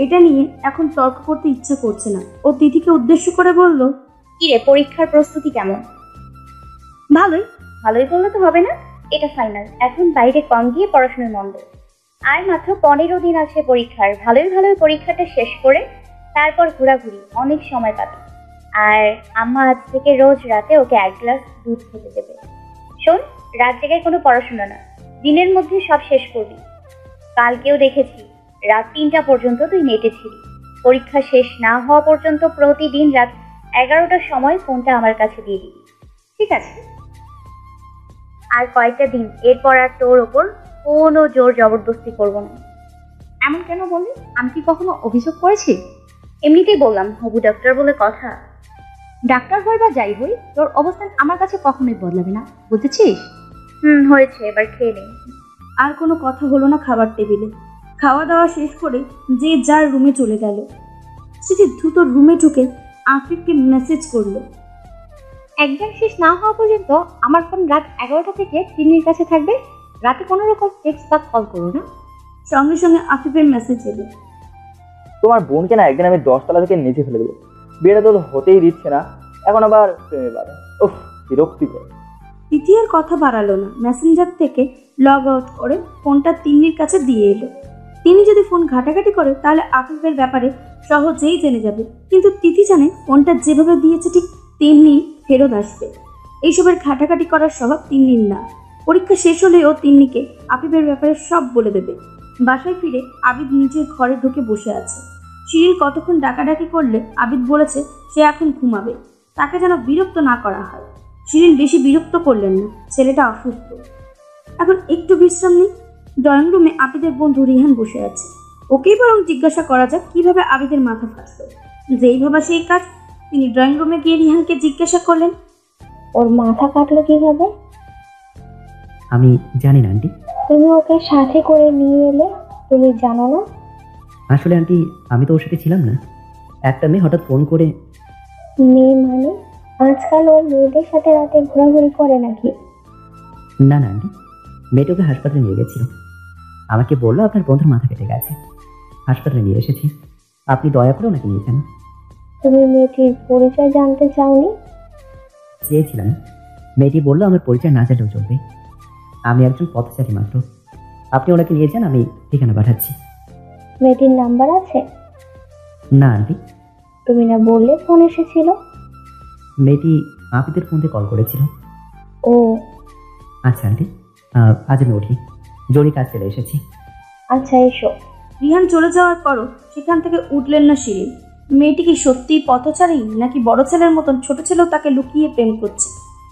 এটা নিয়ে এখন তর্ক করতে ইচ্ছা করছে না। ও তিথিকে উদ্দেশ্য করে বলল, কিরে, পরীক্ষার প্রস্তুতি কেমন? ভালোই। ভালোই বললে তো হবে না, এটা ফাইনাল। এখন বাইরে কম গিয়ে পড়াশোনার মন দে। আর মাত্র 15 দিন আছে পরীক্ষার। ভালোই পরীক্ষাটা শেষ করে তারপর ঘোরাঘুরি, অনেক সময় পাবে। আর আম্মা আজ থেকে রোজ রাতে ওকে 1 গ্লাস দুধ খেতে দেবে। শোন, রাত জেগে কোনো পড়াশোনা না, দিনের মধ্যে সব শেষ করবি। কালকেও দেখেছি রাত 3টা পর্যন্ত তুই নেটে ছিলি। পরীক্ষা শেষ না হওয়া পর্যন্ত প্রতিদিন রাত 11টার সময় ফোনটা আমার কাছে দিয়ে দিবি, ঠিক আছে? আর কয়েকটা দিন, এরপর আর তোর ওপর কোনো জোর জবরদস্তি করবো না। এমন কেন বললি? আমি কি কখনো অভিযোগ করেছি? এমনিতেই বললাম, হবু ডাক্তার বলে কথা। ডাক্তার হই বা যাই হই, তোর অবস্থান আমার কাছে কখনোই বদলাবে না, বুঝেছিস? হয়েছে, এবার খেয়ে নে। আর কোনো কথা হলো না খাবার টেবিলে। খাওয়া দাওয়া শেষ করে যে যার রুমে চলে গেল। স্মৃতি দ্রুত রুমে ঢুকে আফিফকে মেসেজ করলো, এক্সাম শেষ না হওয়া পর্যন্ত আমার ফোন রাত 11টা থেকে তিন্নির কাছে থাকবে। রাতে কোনো রকম টেক্সট বা কল করো না। সঙ্গে সঙ্গে আফিফের মেসেজ এলো, তোমার বোনকে না একদিন আমি 10 তলা থেকে নিচে ফেলে দেবো। বিয়েটা তো হতেই দিচ্ছে না, এখন আবার প্রেমে বাড়ে। উফ, বিরক্তিকর। তিথি আর কথা বাড়ালো না। মেসেঞ্জার থেকে লগ আউট করে ফোনটা তিন্নির কাছে দিয়ে এলো। তিনি যদি ফোন ঘাটাঘাটি করে তাহলে আফিফের ব্যাপারে সহজেই জেনে যাবে, কিন্তু তিথি জানে ফোনটা যেভাবে দিয়েছে ঠিক তেমনি ফেরত আসবে। এইসবের ঘাটাঘাটি করার স্বভাব তিন্নির না। পরীক্ষা শেষ হলেও তিন্নিকে আফিফের ব্যাপারে সব বলে দেবে। বাসায় ফিরে আবিদ নিজের ঘরে ঢুকে বসে আছে। শিরিন কতক্ষণ ডাকাডাকি করলে আবিদ বলেছে সে এখন ঘুমাবে, তাকে যেন বিরক্ত না করা হয়। শিরিন বেশি বিরক্ত করলেন না, ছেলেটা অসুস্থ। এখন একটু বিশ্রাম নিই। ড্রয়িং রুমে আবিদের বন্ধু রিহান বসে আছে। ওকেই বরং জিজ্ঞাসা করা যাক কিভাবে আবিদের মাথা ফাটলো। যেই ভাবা সেই কাজ। তিনি ড্রয়িং রুমে গিয়ে রিহানকে জিজ্ঞাসা করলেন, ওর মাথা কাটলো কিভাবে? আমি জানি না আন্টি। তুমি ওকে সাথে করে নিয়ে এলে, তুমি জানো না? আসলে আন্টি, আমি তো ওর সাথে ছিলাম না। একটা মেয়ে হঠাৎ ফোন করে। মেয়ে মানে? আজকাল ও মেয়েদের সাথে রাতে ঘোরাঘুরি করে নাকি? না না আন্টি, মেয়েটাকে হাসপাতালে নিয়ে গেছিল। আমাকে বললো আপনার বন্ধুর মাথা কেটে গেছে, হাসপাতালে নিয়ে এসেছি, আপনি দয়া করে ওনাকে নিয়ে যান। তুমি মেয়েটির পরিচয় জানতে চাওনি? চেয়েছিলাম। মেয়েটি বললো আমার পরিচয় না জানলেও চলবে, আমি একজন পথচারী মাত্র। আপনি ওনাকে নিয়ে যান, আমি ঠিকানা পাঠাচ্ছি। মেয়েটির নাম্বার আছে? না আন্টি। তুমি না বললে ফোন এসেছিল? মেয়েটি আপিদের ফোন দিয়ে কল করেছিল। ও আচ্ছা আন্টি, আজ আমি উঠি, জরুরি কাজ ফেলে এসেছি। আচ্ছা, এসো। রিহান চলে যাওয়ার পরও সেখান থেকে উঠলেন না শিরিন। মেয়েটি কি সত্যিই পথচারী, নাকি বড় ছেলের মতন ছোট ছেলেও তাকে লুকিয়ে প্রেম করছে?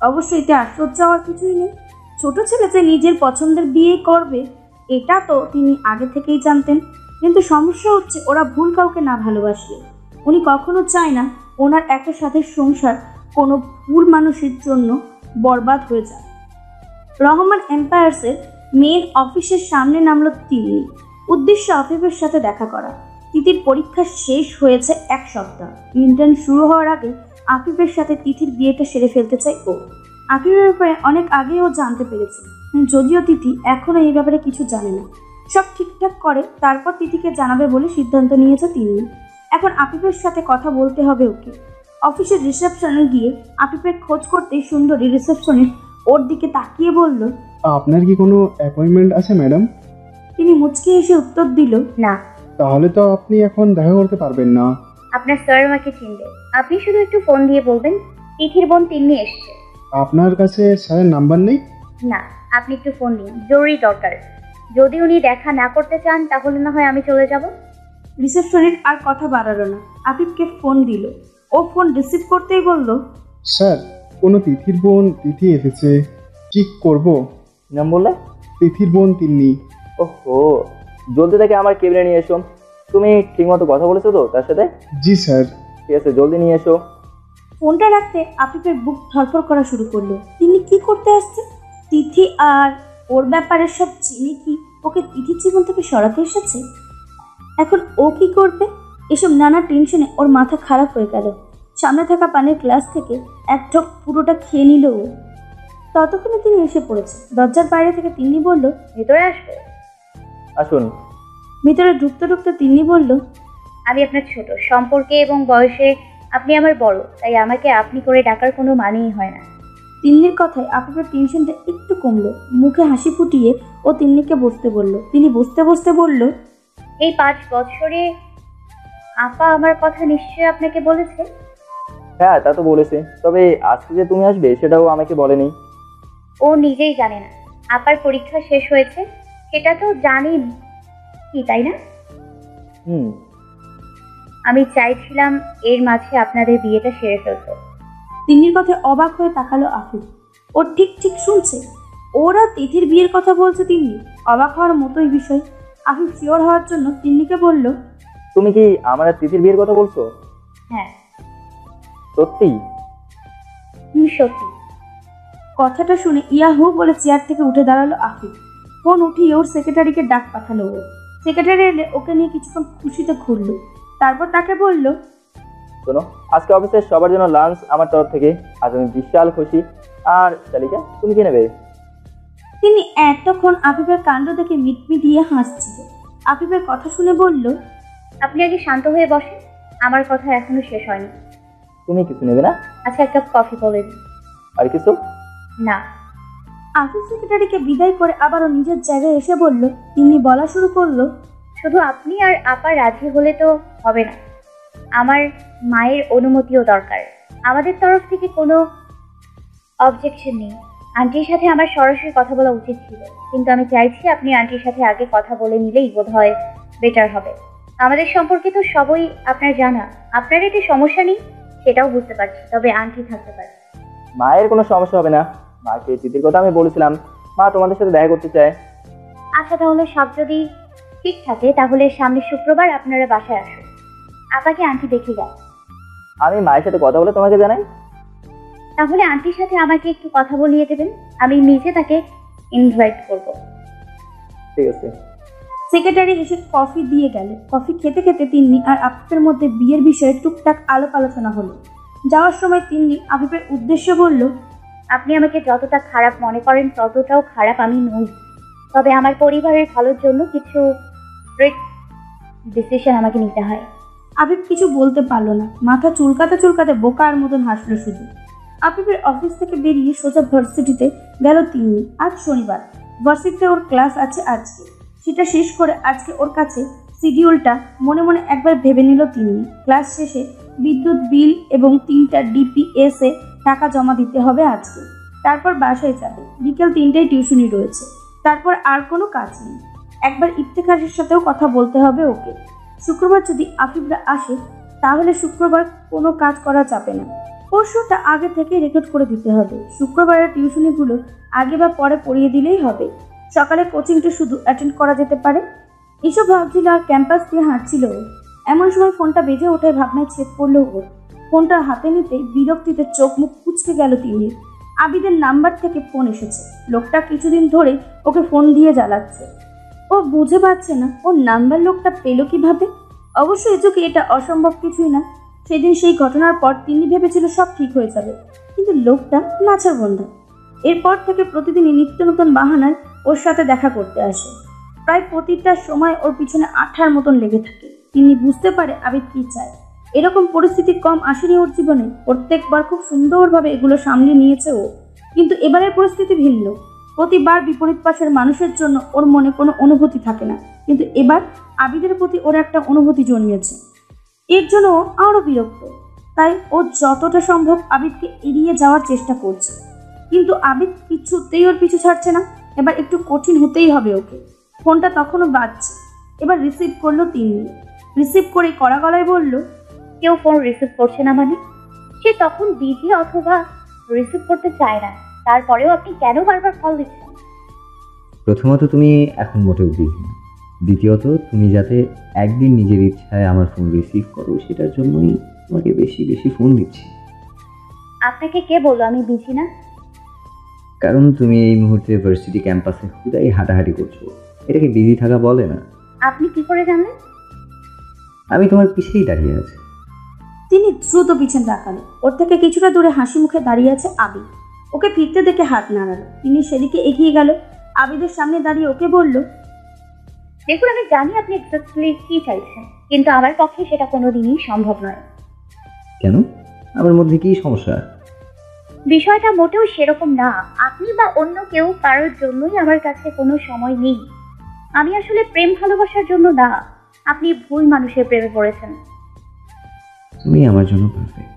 অবশ্যই এতে আশ্চর্য হওয়ার কিছুই নেই। ছোট ছেলে যে নিজের পছন্দের বিয়ে করবে এটা তো তিনি আগে থেকেই জানতেন। কিন্তু সমস্যা হচ্ছে ওরা ভুল কাউকে না ভালোবাসলে। উনি কখনো চায় না ওনার একটা সাথে সংসার কোনো ভুল মানুষের জন্য বরবাদ হয়ে যায়। রহমান এম্পায়ার্সের মেন অফিসের সামনে নামলো তিন্নি। উদ্দেশ্য আফিফের সাথে দেখা করা। তিথির পরীক্ষা শেষ হয়েছে 1 সপ্তাহ। ইন্টার্ন শুরু হওয়ার আগে আফিফের সাথে তিথির বিয়েটা সেরে ফেলতে চাই ও। আফিফের ব্যাপারে অনেক আগেও জানতে পেরেছে, যদিও তিথি এখনো এই ব্যাপারে কিছু জানে না। সব ঠিকঠাক করে তারপর তিথিকে জানাবে বলে সিদ্ধান্ত নিয়েছে তিন্নি। এখন আফিফের সাথে কথা বলতে হবে ওকে। অফিসের রিসেপশনে গিয়ে আফিফের খোঁজ করতেই সুন্দরী রিসেপশনিস্ট ওর দিকে তাকিয়ে বলল, আপনার কি কোনো অ্যাপয়েন্টমেন্ট আছে ম্যাডাম? তিনি মুচকি এসে উত্তর দিল, না। তাহলে তো আপনি এখন দেখা করতে পারবেন না। আপনার স্যার আমাকে চিনবে। আপনি শুধু একটু ফোন দিয়ে বলবেন তিথির বোন তিন্নি এসছে। আপনার কাছে স্যারের নাম্বার নেই? না, আপনি একটু ফোন দিন, জরুরি দরকার। যদি উনি দেখা না করতে চান তাহলে না হয় আমি চলে যাব। রিসেপশনিস্ট আর কথা বাড়ালো না, আফিফকে ফোন দিল। ও ফোন রিসিভ করতেই বলল, স্যার, কোনো তিথির বোন তিথি এসেছে। কি করব? নাম বললে? তিথির বোন তিন্নি। ওহো, জলদি তাকে আমার কেবিনে নিয়ে এসো। তুমি ঠিকমতো কথা বলেছো তো তার সাথে? জি স্যার। ঠিক আছে, জলদি নিয়ে এসো। ফোনটা রাখতে আফিফের বুক ধরফর করা শুরু করলো। তিনি কি করতে আসছে? তিথি আর ওর ব্যাপারে সব চিনি কি ওকে তিথির জীবন থেকে সরাতে এসেছে? এখন ও কি করবে? এসব নানা টেনশনে ওর মাথা খারাপ হয়ে গেল। সামনে থাকা পানির গ্লাস থেকে এক ঢোক পুরোটা খেয়ে নিল ও। ততক্ষণে তিনি এসে পড়েছে। দরজার বাইরে থেকে তিন্নি বলল, ভেতরে আসবে? আসুন। ভিতরে ঢুকতে ঢুকতে তিন্নি বলল, আমি আপনার ছোট, সম্পর্কে এবং বয়সে আপনি আমার বড়, তাই আমাকে আপনি করে ডাকার কোনো মানেই হয় না। তিন্নির কথায় আফিফের টেনশনটা একটু কমলো। মুখে হাসি ফুটিয়ে ও তিন্নিকে বসতে বলল। তিনি বসতে বসতে বলল, এই 5 বছরে আপা আমার কথা নিশ্চয়ই আপনাকে বলেছে? হ্যাঁ, তা তো বলেছে, তবে আজকে যে তুমি আসবে সেটাও আমাকে বলেনি। ও নিজেই জানে না আপার পরীক্ষা শেষ হয়েছে, সেটা তো জানি কি, তাই না? হুম। আমি চাইছিলাম এর মাঝে আপনাদের বিয়েটা সেরে ফেলতে। তিন্নির কথায় অবাক হয়ে তাকালো আফিফ। ও ঠিক ঠিক শুনছে। ওরা তিথির বিয়ের কথা বলছে। তিন্নি অবাক হওয়ার মতোই বিষয়। আফিফ শিওর হওয়ার জন্য তিন্নিকে বলল, তুমি কি আমার আর তিথির বিয়ের কথা বলছো? হ্যাঁ। সত্যি? সত্যি। কথাটা শুনে ইয়াহু বলে চেয়ার থেকে উঠে দাঁড়ালো আফিফ। ফোন উঠিয়ে ওর সেক্রেটারিকে ডাক পাঠালো ও। সেক্রেটারি এলে ওকে নিয়ে কিছুক্ষণ খুশিতে ঘুরলো। তারপর তাকে বলল, শোনো, আজকে অফিসের সবার জন্য লাঞ্চ আমার তরফ থেকে। আজ আমি বিশাল খুশি। আর তালিকা তুমি কি নেবে? তিনি এতক্ষণ আফিফের কাণ্ড দেখে মিটমিটিয়ে হাসছিল। আফিফের কথা শুনে বলল, আপনি আগে শান্ত হয়ে বসেন, আমার কথা এখনো শেষ হয়নি। তুমি কিছু নেবে না? আচ্ছা, এক কাপ কফি বলে দিন। আর কিছু না। আফিফ সেক্রেটারিকে বিদায় করে আবারও নিজের জায়গায় এসে বলল। তিনি বলা শুরু করলো, শুধু আপনি আর আপা রাজি হলে তো হবে না, আমার মায়ের অনুমতিও দরকার। আমাদের তরফ থেকে কোনো অবজেকশন নেই। আন্টির সাথে আমার সরাসরি কথা বলা উচিত ছিল, কিন্তু আমি চাইছি আপনি আন্টির সাথে আগে কথা বলে নিলেই বোধহয় বেটার হবে। আমাদের সম্পর্কে তো সবই আপনার জানা। আপনার এতে সমস্যা নেই সেটাও বুঝতে পারছি, তবে আন্টি থাকতে পারে। মায়ের কোনো সমস্যা হবে না। মাকে তিথির কথা আমি বলেছিলাম, মা তোমাদের সাথে দেখা করতে চায়। আচ্ছা, তাহলে সব যদি ঠিক থাকে তাহলে সামনের শুক্রবার আপনারা বাসায় আসুন। আপাকে আন্টি দেখে যান। আমি মায়ের সাথে কথা বলে তোমাকে জানাই। তাহলে আন্টির সাথে আমাকে একটু কথা বলিয়ে দেবেন, আমি নিজে তাকে ইনভাইট করব। ঠিক আছে। সেক্রেটারি এসে কফি দিয়ে গেল। কফি খেতে খেতে তিন্নি আর আফিফের মধ্যে বিয়ের বিষয়ে টুকটাক আলাপ আলোচনা হলো। যাওয়ার সময় তিন্নি আফিফের উদ্দেশ্যে বলল, আপনি আমাকে যতটা খারাপ মনে করেন ততটাও খারাপ আমি নই, তবে আমার পরিবারের ভালোর জন্য কিছু স্ট্রিক্ট ডিসিশন আমাকে নিতে হয়। আফিফ কিছু বলতে পারলো না, মাথা চুলকাতে চুলকাতে বোকার মতন হাসলো শুধু। আফিফের অফিস থেকে বেরিয়ে সোজা ভার্সিটিতে গেল তিন্নি। আজ শনিবার, ভার্সিটিতে ওর ক্লাস আছে আজকে। সেটা শেষ করে আজকে ওর কাছে শিডিউলটা মনে মনে একবার ভেবে নিল তিন্নি। ক্লাস শেষে বিদ্যুৎ বিল এবং 3টা ডিপিএসে টাকা জমা দিতে হবে আজকে। তারপর বাসায় যাবে। বিকেল 3টায় টিউশনি রয়েছে। তারপর আর কোনো কাজ নেই। একবার ইফতেখারের সাথেও কথা বলতে হবে ওকে। শুক্রবার যদি আফিফরা আসে তাহলে শুক্রবার কোনো কাজ করা যাবে না। পরশুটা আগে থেকে রেকর্ড করে দিতে হবে। শুক্রবারের টিউশনিগুলো আগে বা পরে পড়িয়ে দিলেই হবে। সকালে কোচিংটা শুধু অ্যাটেন্ড করা যেতে পারে। এসব ভাবছিল আর ক্যাম্পাস দিয়ে হাঁটছিল ও। এমন সময় ফোনটা বেজে ওঠায় ভাবনায় ছেদ পড়লো ওর। ফোনটা হাতে নিতে বিরক্তিতে চোখ মুখ কুঁচকে গেল তিন্নির। আবিদের নাম্বার থেকে ফোন এসেছে। লোকটা কিছুদিন ধরে ওকে ফোন দিয়ে জ্বালাচ্ছে। ও বুঝে পাচ্ছে না ওর নাম্বার লোকটা পেল কিভাবে। অবশ্য এ চোখে এটা অসম্ভব কিছুই না। সেদিন সেই ঘটনার পর তিনি ভেবেছিল সব ঠিক হয়ে যাবে, কিন্তু লোকটা নাচার বন্ধু। এরপর থেকে প্রতিদিনই নিত্য নতুন বাহানায় ওর সাথে দেখা করতে আসে। প্রায় প্রতিটা সময় ওর পিছনে আঠার মতন লেগে থাকে। তিনি বুঝতে পারে আবিদ কি চায়। এরকম পরিস্থিতি কম আসেনি ওর জীবনে। প্রত্যেকবার খুব সুন্দরভাবে এগুলো সামলে নিয়েছে ও, কিন্তু এবারের পরিস্থিতি ভিন্ন। প্রতিবার বিপরীত পাশের মানুষের জন্য ওর মনে কোনো অনুভূতি থাকে না, কিন্তু এবার আবিদের প্রতি ওর একটা অনুভূতি জন্মেছে। এর জন্য ও আরও বিরক্ত। তাই ও যতটা সম্ভব আবিদকে এড়িয়ে যাওয়ার চেষ্টা করছে, কিন্তু আবিদ কিছুতেই ওর পিছু ছাড়ছে না। এবার একটু কঠিন হতেই হবে ওকে। ফোনটা তখনও বাজছে। এবার রিসিভ করলো তিন্নি। রিসিভ করে কড়া গলায় বলল, কেউ ফোন রিসিভ করছে না মানে? সে তখন বিজি অথবা রিসিভ করতে চায় না, তারপরেও আপনি কেন বারবার কল দিচ্ছেন? প্রথমত তুমি এখন মোটেও বিজি না, দ্বিতীয়ত তুমি যাতে একদিন নিজের ইচ্ছায় আমার ফোন রিসিভ করো সেটার জন্যই তোমাকে বেশি বেশি ফোন দিচ্ছি। আপনাকে কে বললো আমি বিজি না? কারণ তুমি এই মুহূর্তে ভার্সিটি ক্যাম্পাসে হুদাই হাঁটাহাঁটি করছো, এটাকে বিজি থাকা বলে না। আপনি কি করে জানলেন? আমি তোমার পিছেই দাঁড়িয়ে আছি। তিনি দ্রুত পিছন তাকালো। ওর থেকে কিছুটা দূরে হাসি মুখে দাঁড়িয়ে আছে আবিদ। ওকে ফিরতে দেখে হাত নাড়ালো। তিনি সেদিকে এগিয়ে গেল। আবিদের সামনে দাঁড়িয়ে ওকে বলল, দেখুন, আমি জানি আপনি এক্স্যাক্টলি কি চাইছেন, কিন্তু আমার পক্ষে সেটা কোনোদিনই সম্ভব নয়। কেন? আমার মধ্যে কি সমস্যা? বিষয়টা মোটেও সেরকম না। আপনি বা অন্য কেউ কারোর জন্যই আমার কাছে কোনো সময় নেই। আমি আসলে প্রেম ভালোবাসার জন্য না, আপনি ভুল মানুষের প্রেমে পড়েছেন। তুমি আমার জন্য পারফেক্ট।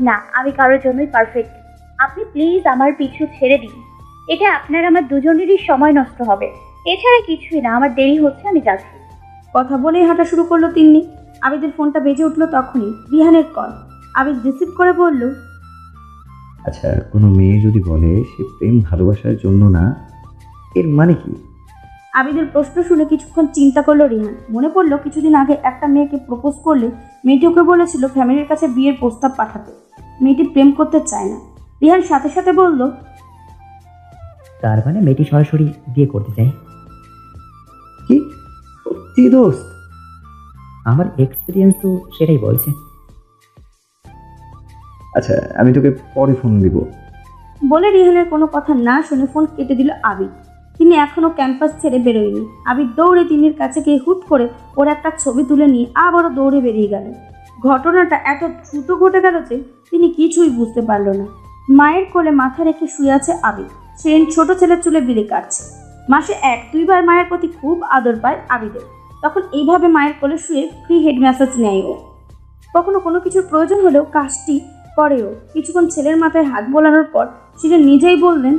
না, আমি কারোর জন্যই পারফেক্ট। আপনি প্লিজ আমার পিছু ছেড়ে দিন। এটা আপনার আমার দুজনেরই সময় নষ্ট হবে, এছাড়া কিছুই না। আমার দেরি হচ্ছে, আমি যাচ্ছি। কথা বলেই হাঁটা শুরু করলো তিন্নি। আবিদের ফোনটা বেজে উঠলো তখনই রিহানের কল। আবিদ রিসিভ করে বলল, আচ্ছা, কোনো মেয়ে যদি বলে সে প্রেম ভালোবাসার জন্য না, এর মানে কি? আবিদের প্রশ্ন শুনে কিছুক্ষণ চিন্তা করলো রিহান। মনে পড়লো কিছুদিন আগে একটা মেয়েকে প্রপোজ করলে মেয়েটি ওকে বলেছিল ফ্যামিলির কাছে বিয়ের প্রস্তাব পাঠাতে। মেয়েটি প্রেম করতে চায় না। রিহান সাথে সাথে বলল, তার মানে মেয়েটি সরাসরি বিয়ে করতে চায়। কি সত্যি দোস্ত? আমার এক্সপিরিয়েন্স তো সেটাই বলছে। আচ্ছা, আমি তোকে পরে ফোন দিব। বলে রিহানের কোনো কথা না শুনে ফোন কেটে দিল আবিদ। তিনি এখনো ক্যাম্পাস ছেড়ে বেরোয়নি। আবিদ দৌড়ে তিন্নির কাছে গিয়ে হুট করে ওর একটা ছবি তুলে নিয়ে আবারও দৌড়ে বেরিয়ে গেল। ঘটনাটা এত দ্রুত ঘটে গেল যে তিনি কিছুই বুঝতে পারল না। মায়ের কোলে মাথা রেখে শুয়ে আছে আবিদ। সে ছোট ছেলের চুলে বিলি কাটছে। মাসে 1-2 বার মায়ের প্রতি খুব আদর পায় আবিদের। তখন এইভাবে মায়ের কোলে শুয়ে ফ্রি হেড ম্যাসাজ নেয় ও। কখনো কোনো কিছুর প্রয়োজন হলেও কাজটি করেও। কিছুক্ষণ ছেলের মাথায় হাত বোলানোর পর সে নিজেই বললেন,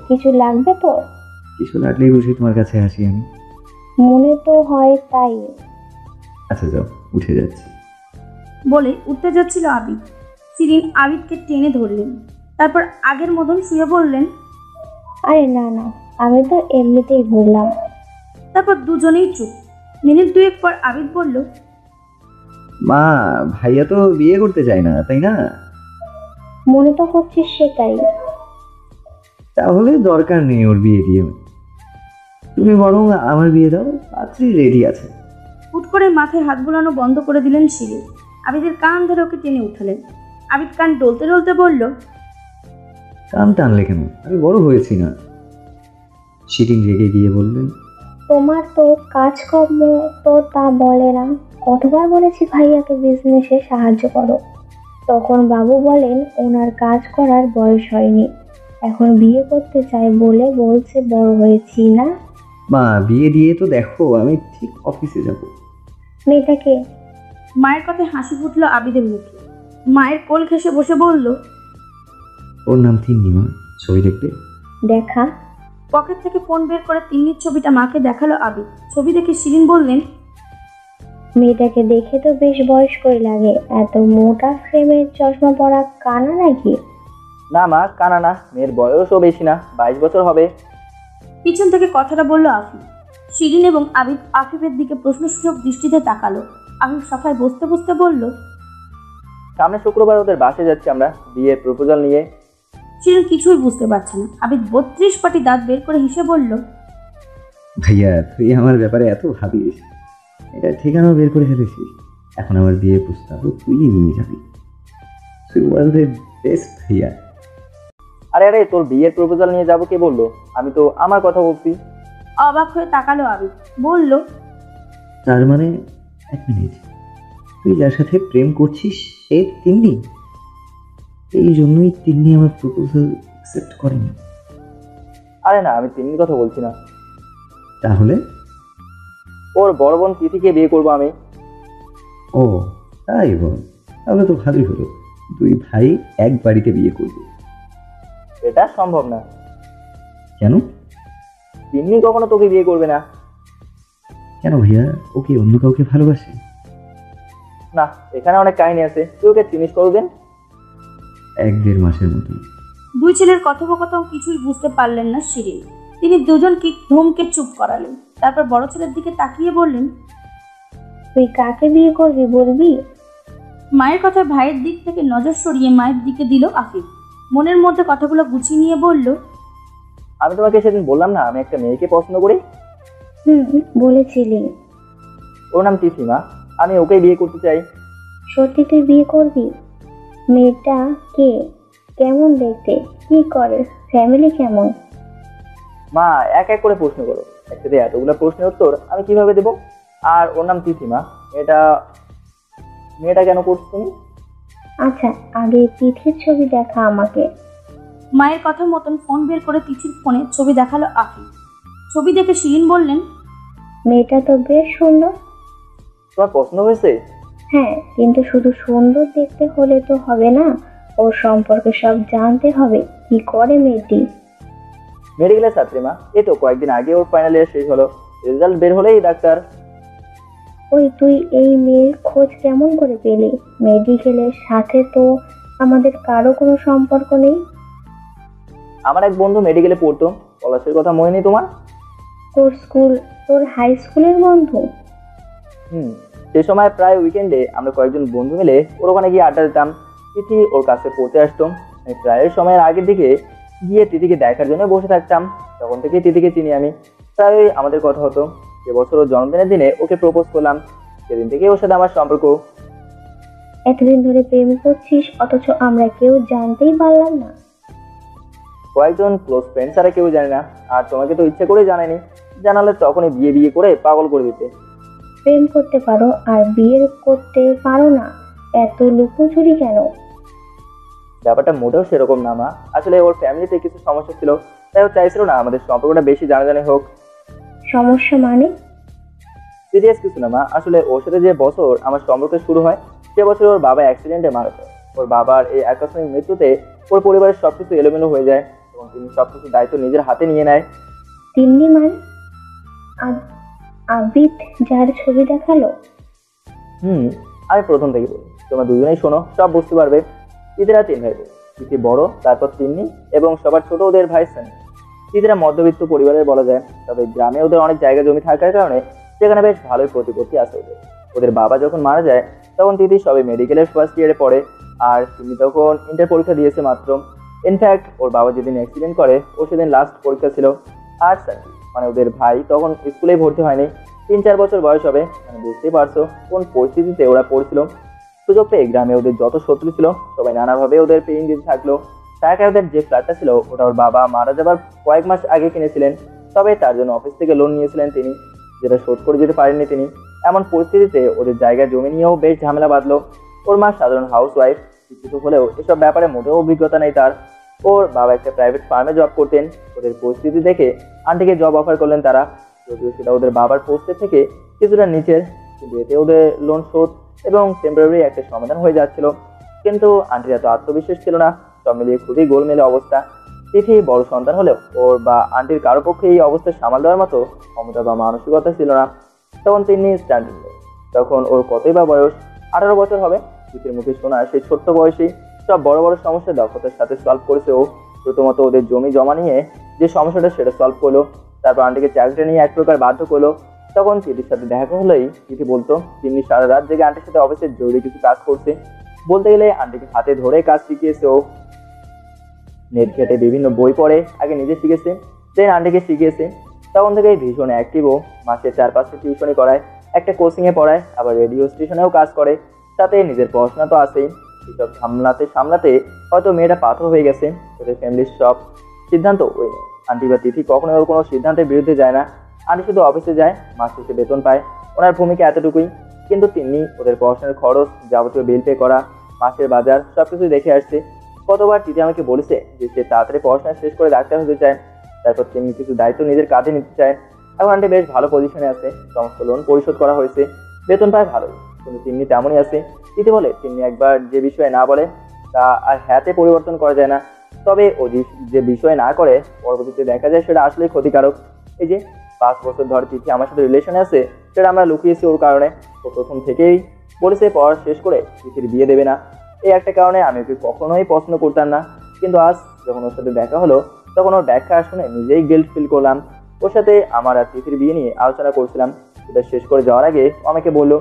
কিছু লাগবে তোর? কিছু লাগলেই বুঝি তোমার কাছে আসি আমি। মনে তো হয় তাই। আচ্ছা যাও, উঠে যাচ্ছি। বলে উঠতে যাচ্ছিল আবিদ। শিরিন আবিদকে টেনে ধরলেন। তারপর আগের মতন শুয়ে বললেন, আরে না না, আমি তো এমনিতেই বললাম। তারপর দুজনেই চুপ। মিনিট দুয়েক পর আবিদ বলল, মা, ভাইয়া তো বিয়ে করতে চায় না, তাই না? মনে তো হচ্ছে সেটাই। তাহলে দরকার নেই ওর বিয়ে দিয়ে। তুমি বরং আমার বিয়ে দাও, পাত্রী রেডি আছে। হুট করে মাথায় হাত বোলানো বন্ধ করে দিলেন শিরিন। আবিদের কান ধরে ওকে টেনে উঠালেন। আবিদ কান ডলতে ডলতে বলল, কান টানলে কেন? আমি বড় হয়েছি না? শিরিন রেগে গিয়ে বললেন, তোমার তো কাজকর্ম তো তা বলে না। কতবার বলেছি ভাইয়াকে বিজনেসে সাহায্য করো, তখন বাবু বলেন ওনার কাজ করার বয়স হয়নি, এখন বিয়ে করতে চায় বলে বলছে বড় হয়েছি না। মা, বিয়ে দিয়ে তো দেখো, আমি ঠিক অফিসে যাব। মেয়েটাকে মায়ের কথায় হাসি ফুটলো আবিদের মুখে। মায়ের কোল ঘেঁষে বসে বলল, ওর নাম তিন্নি মা, ছবি দেখবে? দেখা। পকেট থেকে ফোন বের করে তিন্নির ছবিটা মাকে দেখালো আবিদ। ছবি দেখে শিরিন বললেন, মেয়েটাকে দেখে তো বেশ বয়স্কই লাগে, এত মোটা ফ্রেমের চশমা পরা কানা নাকি? না মা, কানা না, মেয়ের বয়সও বেশি না, 22 বছর হবে। পিছন থেকে কথাটা বলল আফিফ। শিরিন এবং আবিদ আফিফের দিকে প্রশ্নসূচক দৃষ্টিতে তাকালো। আফিফ সফায় বসতে বসতে বলল, সামনে শুক্রবার ওদের বাসে যাচ্ছি আমরা বিয়ের প্রপোজাল নিয়ে। শিরিন কিছুই বুঝতে পারছে না। আবিদ 32 পাটি দাঁত বের করে হেসে বলল, ভাইয়া, তুই আমার ব্যাপারে এত ভাবিস, এটা ঠিকানা বের করে ফেলেছিস। এখন আমার বিয়ের প্রস্তাব তুই নিয়ে যাবি। তুই ওয়ার্ল্ডের বেস্ট ভাইয়া। আরে আরে, তোর বিয়ের প্রপোজাল নিয়ে যাবো কে বললো? আমি তো আমার কথা বলছি। অবাক হয়ে তাকালো আবিদ। বলল, তার মানে, এক মিনিট, তুই যার সাথে প্রেম করছিস সে তিন্নি? এই জন্যই তিন্নি আমার প্রপোজাল অ্যাকসেপ্ট করেনি? আরে না, আমি তিন্নির কথা বলছি না। তাহলে? ওর বড় বোন তিথিকে বিয়ে করবো আমি। ও তাই বল, তাহলে তো ভালোই হলো। দুই ভাই এক বাড়িতে বিয়ে করবে। এটা সম্ভব না। কেন? তিন্নি কখনো তোকে বিয়ে করবে না। কেন ভাইয়া, ওকে অন্য কাউকে ভালোবাসে? না, এখানে অনেক কাহিনী আছে, তুই ওকে চিনিস কতদিন? 1-1.5 মাসের মতো। দুই ছেলের কথোপকথন কিছুই বুঝতে পারলেন না শিরিন। তিনি দুজনকে ধমকে চুপ করালেন। তারপর বড় ছেলের দিকে তাকিয়ে বললেন, তুই কাকে বিয়ে করবি বলবি? মায়ের কথায় ভাইয়ের দিক থেকে নজর সরিয়ে মায়ের দিকে দিল আফিফ। মনের মধ্যে কথাগুলো গুছিয়ে নিয়ে বলল, আমি তোমাকে সেদিন বললাম না আমি একটা মেয়েকে পছন্দ করি? বলেছিলি। ওর নাম তিথি মা, আমি ওকেই বিয়ে করতে চাই। সত্যি তুই বিয়ে করবি? মেয়েটা কে, কেমন দেখতে, কি করে, ফ্যামিলি কেমন? মা, এক এক করে প্রশ্ন করো, একসাথে এতগুলো প্রশ্নের উত্তর আমি কিভাবে দেবো? আর ওর নাম তিথি মা। মেয়েটা কেন করছো তুমি? আচ্ছা, আগে তিথির ছবি দেখা আমাকে। মায়ের কথা মতন ফোন বের করে তিথির ফোনে ছবি দেখালো আফিফ। ছবি দেখে শিরিন বললেন, মেয়েটা তো বেশ সুন্দর। তোমার পছন্দ হয়েছে? হ্যাঁ, কিন্তু শুধু সুন্দর দেখতে হলে তো হবে না, ওর সম্পর্কে সব জানতে হবে। কি করে মেয়েটি? মেডিকেলের ছাত্রী মা, এই তো কয়েকদিন আগে ওর ফাইনাল ইয়ার শেষ হলো, রেজাল্ট বের হলেই ডাক্তার। ওই তুই এই মেয়ের খোঁজ কেমন করে পেলি? মেডিকেলের সাথে তো আমাদের কারো কোনো সম্পর্ক নেই। আমার এক বন্ধু মেডিকেলে পড়তো, পলাশের কথা মনে নেই তোমার? তোর হাই স্কুলের বন্ধু? সে সময় প্রায় উইকেন্ডে আমরা কয়েকজন বন্ধু মিলে ওর ওখানে গিয়ে আড্ডা দিতাম। তিথি ওর কাছে পড়তে আসতো। আমি প্রায় সময়ের আগের দিকে গিয়ে তিথিকে দেখার জন্য বসে থাকতাম। তখন থেকে তিথিকে চিনি আমি, প্রায় আমাদের কথা হতো। যে বছর ওর জন্মদিনের দিনে ওকে প্রপোজ করলাম, সেদিন থেকে ওর সাথে আমার সম্পর্ক। এতদিন ধরে প্রেম করছিস, অথচ আমরা কেউ জানতেই পারলাম না। কয়েকজন ক্লোজ ফ্রেন্ড ছাড়া কেউ জানে না, আর তোমাকে তো ইচ্ছে করে জানায়নি, জানালে তখনই বিয়ে করে পাগল করে দিতে। প্রেম করতে পারো আর বিয়ে করতে পারো না, এত লুকোচুরি কেন? ব্যাপারটা মোটেও সেরকম না মা, আসলে ওর ফ্যামিলিতে কিছু সমস্যা ছিল, তাই ও চাইছিল না আমাদের সম্পর্কটা বেশি জানাজানি হোক। সমস্যা মানে? সিরিয়াস কিছু না মা, আসলে ওর সাথে যে বছর আমার সম্পর্ক শুরু হয় সে বছর ওর বাবা অ্যাক্সিডেন্টে মারা যায়। ওর বাবার এই আকস্মিক মৃত্যুতে ওর পরিবারের সবকিছু এলোমেলো হয়ে যায় এবং তিনি সবকিছু দায়িত্ব নিজের হাতে নিয়ে নেয়। তিন্নি মানে আবিদ যার ছবি দেখালো? আমি প্রথম থেকে বলি, তোমরা দুজনেই শোনো, সব বুঝতে পারবে। তিথিরা 3 ভাই বোন, তিথি বড়, তারপর তিন্নি এবং সবার ছোট ওদের ভাই সানি। তিথিরা মধ্যবিত্ত পরিবারের বলা যায়, তবে গ্রামে ওদের অনেক জায়গা জমি থাকার কারণে সেখানে বেশ ভালোই প্রতিপত্তি আছে ওদের। ওদের বাবা যখন মারা যায় তখন তিথি সবে মেডিকেলের ফার্স্ট ইয়ারে পড়ে, আর তিনি তখন ইন্টার পরীক্ষা দিয়েছে মাত্র। ইনফ্যাক্ট ওর বাবা যেদিন অ্যাক্সিডেন্ট করে ও সেদিন লাস্ট পরীক্ষা ছিল। আর মানে ওদের ভাই তখন স্কুলেই ভর্তি হয়নি, 3-4 বছর বয়স হবে। মানে বুঝতেই পারছো কোন পরিস্থিতিতে ওরা পড়ছিল। সুযোগ পেয়ে গ্রামে ওদের যত শত্রু ছিল সবাই নানাভাবে ওদের পেইন দিতে থাকলো। ঢাকায় ওদের যে ফ্ল্যাটটা ছিল ওটা ওর বাবা মারা যাবার কয়েক মাস আগে কিনেছিলেন, তবে তার জন্য অফিস থেকে লোন নিয়েছিলেন তিনি, যেটা শোধ করে যেতে পারেননি তিনি। এমন পরিস্থিতিতে ওদের জায়গা জমি নিয়েও বেশ ঝামেলা বাঁধলো। ওর মা সাধারণ হাউস ওয়াইফ, শিক্ষিত হলেও এসব ব্যাপারে মোটেও অভিজ্ঞতা নেই তার। ওর বাবা একটা প্রাইভেট ফার্মে জব করতেন। ওদের পরিস্থিতি দেখে আন্টিকে জব অফার করলেন তারা, যদিও সেটা ওদের বাবার পোস্টের থেকে কিছুটা নিচের, কিন্তু এতে ওদের লোন শোধ এবং টেম্পোরারি একটা সমাধান হয়ে যাচ্ছিল। কিন্তু আন্টির এত আত্মবিশ্বাস ছিল না, সব মিলিয়ে খুবই গোলমেলে অবস্থা। তিথি বড় সন্তান হলেও ওর বা আন্টির কারো পক্ষে এই অবস্থা সামাল দেওয়ার মতো ক্ষমতা বা মানসিকতা ছিল না। তখন তিনি স্ট্যান্ডিং, তখন ওর কতই বা বয়স, 18 বছর হবে। তিথির মুখে শোনা সেই ছোট্ট বয়সেই সব বড় বড় সমস্যা দক্ষতার সাথে সলভ করেছে ও। প্রথমত ওদের জমি জমা নিয়ে যে সমস্যাটা সেটা সলভ করলো, তারপর আন্টিকে চাকরিটা নিয়ে এক প্রকার বাধ্য করলো। তখন তিথির সাথে দেখা হলেই তিথি বলতো তিনি সারা রাত জেগে আন্টির সাথে অফিসের জরুরি কিছু কাজ করছে। বলতে গেলে আন্টিকে হাতে ধরে কাজ শিখিয়েছে ও। নেট ঘেটে বিভিন্ন বই পড়ে আগে নিজে শিখেছে, দেন আন্টিকে শিখিয়েছে। তখন থেকেই ভীষণ অ্যাক্টিভ ও। মাসে 4-5টা টিউশনি করায়, একটা কোচিংয়ে পড়ায়, আবার রেডিও স্টেশনেও কাজ করে, সাথে নিজের পড়াশোনা তো আছেই। এসব সামলাতে সামলাতে হয়তো মেয়েটা পাথর হয়ে গেছে। ওদের ফ্যামিলির সব সিদ্ধান্ত ওই নেই। আন্টি বা তিথি কখনো ওর কোনো সিদ্ধান্তের বিরুদ্ধে যায় না। আন্টি শুধু অফিসে যায়, মাস শেষে বেতন পায়, ওনার ভূমিকা এতটুকুই। কিন্তু তিনি ওদের পড়াশোনার খরচ, যাবতীয় বিল পে করা, মাসের বাজার সবকিছুই দেখে আসছে। কতবার তিথি আমাকে বলেছে যে সে তাড়াতাড়ি পড়াশোনা শেষ করে ডাক্তার হতে চায়, তারপর তিনি কিছু দায়িত্ব নিজের কাঁধে নিতে চায়। এখন আন্টি বেশ ভালো পজিশনে আছে, সমস্ত লোন পরিশোধ করা হয়েছে, বেতন পায় ভালোই। কিন্তু তিনি তেমনই আছে। তিথি বলে তিনি একবার যে বিষয়ে না বলে তা আর হ্যাঁতে পরিবর্তন করা যায় না। তবে ও যে বিষয়ে না করে পরবর্তীতে দেখা যায় সেটা আসলেই ক্ষতিকারক। এই যে 5 বছর ধরে তিথি আমার সাথে রিলেশনে আছে, সেটা আমরা লুকিয়েছি ওর কারণে। ও প্রথম থেকেই বলেছে পড়া শেষ করে তিথির বিয়ে দেবে না। এই একটা কারণে আমি ওকে কখনোই পছন্দ করতাম না। কিন্তু আজ যখন ওর সাথে দেখা হলো তখন ওর ব্যাখ্যা শুনে নিজেই গিল্ট ফিল করলাম। ওর সাথে আমার আর তিথির বিয়ে নিয়ে আলোচনা করছিলাম। সেটা শেষ করে যাওয়ার আগে ও আমাকে বললো,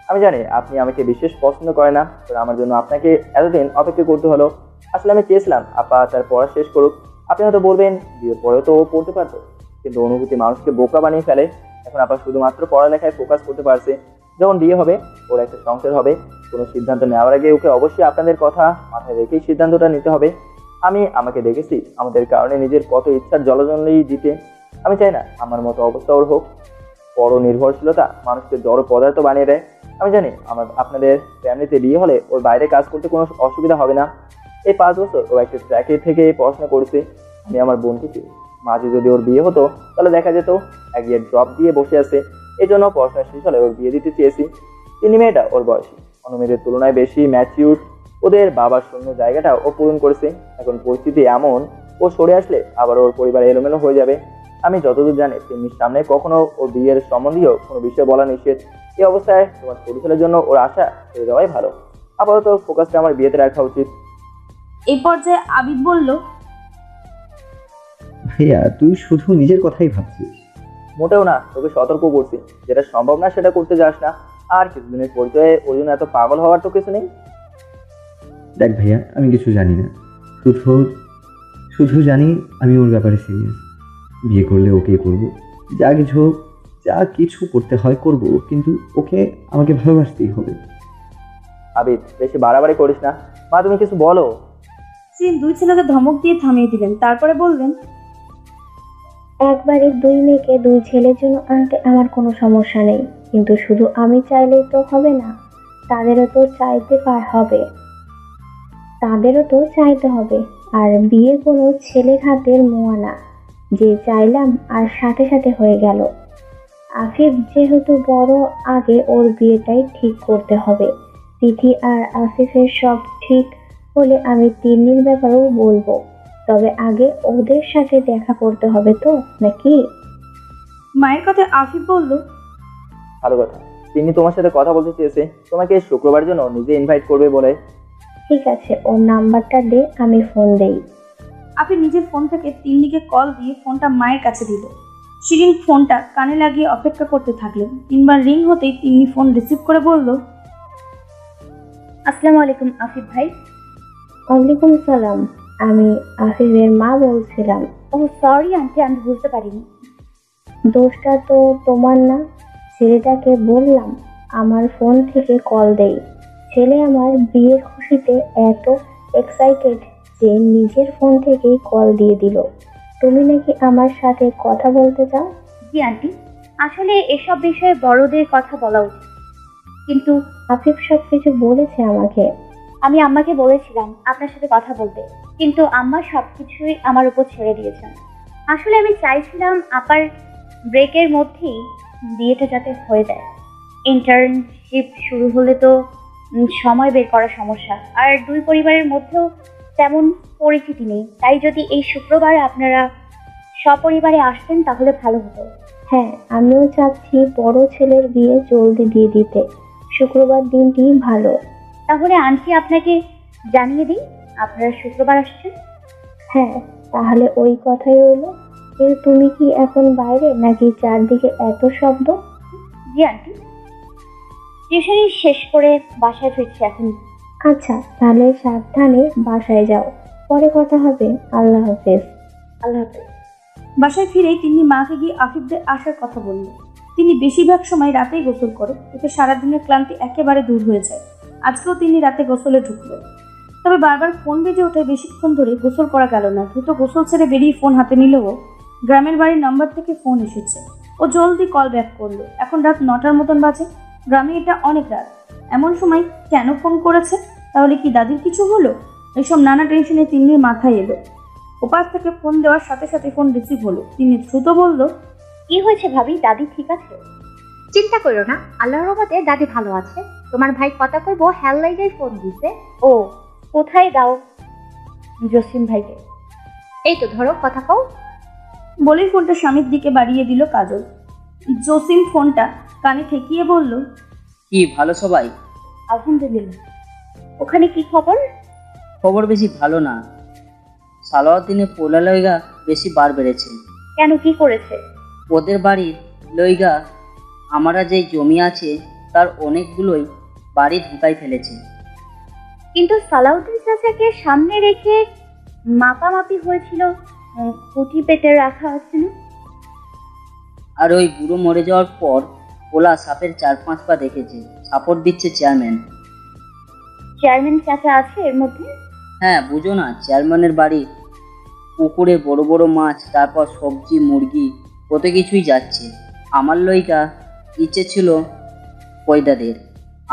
আমি জানি আপনি আমাকে বিশেষ পছন্দ করে না, তবে আমার জন্য আপনাকে এতদিন অপেক্ষা করতে হলো। আসলে আমি চেয়েছিলাম আপা তার পড়া শেষ করুক। আপনি হয়তো বলবেন বিয়ের পরেও তো ও পড়তে পারতো, কিন্তু অনুভূতি মানুষকে বোকা বানিয়ে ফেলে। এখন আপা শুধুমাত্র পড়ালেখায় ফোকাস করতে পারছে। যখন বিয়ে হবে, ওর একটা সংসার হবে, কোনো সিদ্ধান্ত নেওয়ার আগে ওকে অবশ্যই আপনাদের কথা মাথায় রেখেই সিদ্ধান্তটা নিতে হবে। আমি আমাকে দেখেছি আমাদের কারণে নিজের কত ইচ্ছার জলজলি দিতে। আমি চাই না আমার মতো অবস্থা ওর হোক। পর নির্ভরশীলতা মানুষকে জড় পদার্থ বানিয়ে দেয়। আমি জানি আপনাদের ফ্যামিলিতে বিয়ে হলে ওর বাইরে কাজ করতে কোনো অসুবিধা হবে না। এই 5 বছর ও একটা ট্র্যাকে থেকে পড়াশোনা করেছে। আমি আমার বোনকে চিনি, মাঝে যদি ওর বিয়ে হতো তাহলে দেখা যেত এক ইয়ার ড্রপ দিয়ে বসে আছে। এই জন্য পড়াশোনা শেষ হলে ওর বিয়ে দিতে চেয়েছি। তিনি মেয়েটা ওর বয়সী, অন্য মেয়েদের তুলনায় বেশি ম্যাচিউর। ওদের বাবার শূন্য জায়গাটা ও পূরণ করেছে। এখন পরিস্থিতি এমন, ও সরে আসলে আবার ওর পরিবার এলোমেলো হয়ে যাবে। আমি যতদূর জানি তিনি সামনে কখনো ওর বিয়ের সম্বন্ধীয় কোনো বিষয় বলা নিষেধ। এই অবস্থায় তোমার ছোট ছেলের জন্য ওর আশা ছেড়ে দেওয়াই ভালো। আপাতত ফোকাসটা আমার বিয়েতে রাখা উচিত। এই পর্যায়ে আবিদ বলল, ভাইয়া তুই শুধু নিজের কথাই ভাবছিস। মোটেও না, তোকে সতর্ক করছি, যেটা সম্ভব না সেটা করতে যাস না। আর কিছুদিনের পরিচয়ে ওই জন্য এত পাগল হওয়ার তো কিছু নেই। দেখ ভাইয়া, আমি কিছু জানি না, শুধু জানি আমি ওর ব্যাপারে সিরিয়াস। বিয়ে করলে ওকে করব, যা কিছু করতে হয় করব, কিন্তু ওকে আমাকে ভালোবাসতেই হবে। আবিদ বেশি বাড়াবাড়ি করিস না। মা তুমি কিছু বলো। সিন 2 ছেলেকে ধমক দিয়ে থামিয়ে দিলেন, তারপরে বললেন, একবারে 2 মেয়েকে 2 ছেলের জন্য আনতে আমার কোনো সমস্যা নেই, কিন্তু শুধু আমি চাইলেই তো হবে না, তাদেরও তো চাইতে হবে। আর বিয়ে কোনো ছেলের হাতের মোয়া না যে চাইলাম আর সাথে সাথে হয়ে গেল। আফিফ যেহেতু বড়, আগে ওর বিয়েটাই ঠিক করতে হবে। তিথি আর আফিফের সব ঠিক হলে আমি তিন্নির ব্যাপারেও বলবো, তবে আগে ওদের সাথে দেখা করতে হবে তো, নাকি? মায়ের কথা আফিফ বলল, ভালো কথা, তিনি তোমার সাথে কথা বলতে চেয়েছে, তোমাকে শুক্রবার জন্য নিজে ইনভাইট করবে বলে। ঠিক আছে, ওর নাম্বারটা দে, আমি ফোন দেই। আফিফ নিজের ফোন থেকে তিন্নিকে কল দিয়ে ফোনটা মায়ের কাছে দিল। শিরিন ফোনটা কানে লাগিয়ে অপেক্ষা করতে থাকলেন। 3বার রিং হতেই তিন্নি ফোন রিসিভ করে বলল, আসসালামু আলাইকুম আফিফ ভাই। ওয়ালাইকুম সালাম, আমি আফিফের মা বলছিলাম। ও সরি আন্টি, আমি বুঝতে পারিনি। দোষটা তো তোমার না, ছেলেটাকে বললাম আমার ফোন থেকে কল দেই। ছেলে আমার বিয়ের খুশিতে এত এক্সাইটেড যে নিজের ফোন থেকেই কল দিয়ে দিল। তুমি নাকি আমার সাথে কথা বলতে চাও? জি আন্টি, আসলে এসব বিষয়ে বড়দের কথা বলা উচিত, কিন্তু আফিফ সব কিছু বলেছে আমাকে। আমি আম্মাকে বলেছিলাম আপনার সাথে কথা বলতে, কিন্তু আম্মা সবকিছুই আমার উপর ছেড়ে দিয়েছেন। আসলে আমি চাইছিলাম আপার ব্রেকের মধ্যেই বিয়েটা যাতে হয়ে যায়। ইন্টার্নশিপ শুরু হলে তো সময় বের করা সমস্যা, আর দুই পরিবারের মধ্যেও তেমন পরিচিতি নেই। তাই যদি এই শুক্রবার আপনারা সপরিবারে আসতেন তাহলে ভালো হতো। হ্যাঁ, আমিও চাচ্ছি বড় ছেলের বিয়ে জলদি দিয়ে দিতে। শুক্রবার দিনটি ভালো। তাহলে আন্টি আপনাকে জানিয়ে দিই আপনারা শুক্রবার আসছেন। হ্যাঁ, তাহলে ওই কথাই রইল। কিন্তু তুমি কি এখন বাইরে, নাকি চারদিকে এত শব্দ? জি আন্টি, টিউশনি শেষ করে বাসায় ফিরছি এখন। আচ্ছা, তাহলে সাবধানে বাসায় যাও, পরে কথা হবে। আল্লাহ হাফেজ। আল্লাহ হাফেজ। বাসায় ফিরেই তিনি মাকে গিয়ে আফিফদের আসার কথা বলল। তিনি বেশিরভাগ সময় রাতেই গোসল করে, এতে সারাদিনের ক্লান্তি একেবারে দূর হয়ে যায়। আজকেও তিনি রাতে গোসলে ঢুকলেন, তবে বারবার ফোন বেজে ওঠে। বেশিক্ষণ ধরে গোসল করা গেল না। দ্রুত গোসল ছেড়ে বেরিয়ে ফোন হাতে নিলেও গ্রামের বাড়ির নাম্বার থেকে ফোন এসেছে। ও জলদি কল ব্যাক করলো। এখন রাত 9টার মতন বাজে। গ্রামে এটা অনেক রাত। এমন সময় কেন ফোন করেছে? তাহলে কি দাদির কিছু হলো? এইসব নানা টেনশনে তিন্নির মাথায় এলো। ওপাশ থেকে ফোন দেওয়ার সাথে সাথে ফোন রিসিভ হলো। তিনি দ্রুত বলল, কি হয়েছে ভাবি, দাদি ঠিক আছে? চিন্তা করো না, আল্লাহর রহমতে দাদি ভালো আছে। তোমার ভাই কথা কইবো হেল্লাইজাই ফোন দিছে। ও কোথায় দাও জসিম ভাইকে? এই তো ধরো, কথা কও। বলেই ফোনটা স্বামীর দিকে বাড়িয়ে দিল কাজল। জসিম ফোনটা কানে ঠেকিয়ে বলল, কি ভালো সবাই? আলহামদুলিল্লাহ। ওখানে কি খবর? খবর বেশি ভালো না। সালাউদ্দিনে পোলা লইগা বেশি বার বেড়েছে। কেন, কি করেছে? ওদের বাড়ির লইগা আমরা যে জমি আছে তার অনেকগুলোই বাড়ি ঢুকাই ফেলেছে। কিন্তু সালাউদ্দিন চাচাকে সামনে রেখে মাপামাপি হয়েছিল, কুটি পেতে রাখা আছে না? আর ওই বুড়ো মরে যাওয়ার পর পোলা সাপের 4-5 পা দেখেছে। সাপোর্ট দিচ্ছে চেয়ারম্যান। চেয়ারম্যান চাচা আছে এর মধ্যে? হ্যাঁ, বুঝো না, চেয়ারম্যানের বাড়ি পুকুরে বড় বড় মাছ, তারপর সবজি, মুরগি, কত কিছুই যাচ্ছে। আমার লইগা ইচ্ছে ছিল পয়দাদের।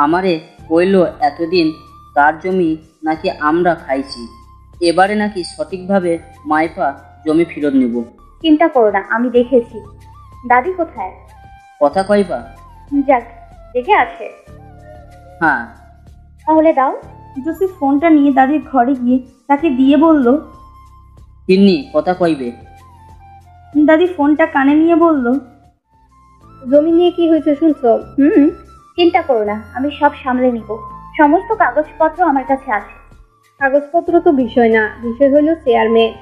আমারে কইল এতদিন তার জমি নাকি আমরা খাইছি, এবারে নাকি সঠিকভাবে মাইপা জমি ফেরত নেব। চিন্তা করো না, আমি দেখেছি। দাদি কোথায়? কথা কইবা? যাক, দেখে আছে। হ্যাঁ, তাহলে দাও। জসিম ফোনটা নিয়ে দাদির ঘরে গিয়ে তাকে দিয়ে বলল, তিন্নি কথা কইবে। দাদি ফোনটা কানে নিয়ে বলল, জমি নিয়ে কি হয়েছে শুনছো? চিন্তা করো না, আমি সব সামলে নিব। সমস্ত কাগজপত্র আমার কাছে আছে। কাগজপত্র তো বিষয় না, বিষয় হলো চেয়ারম্যান।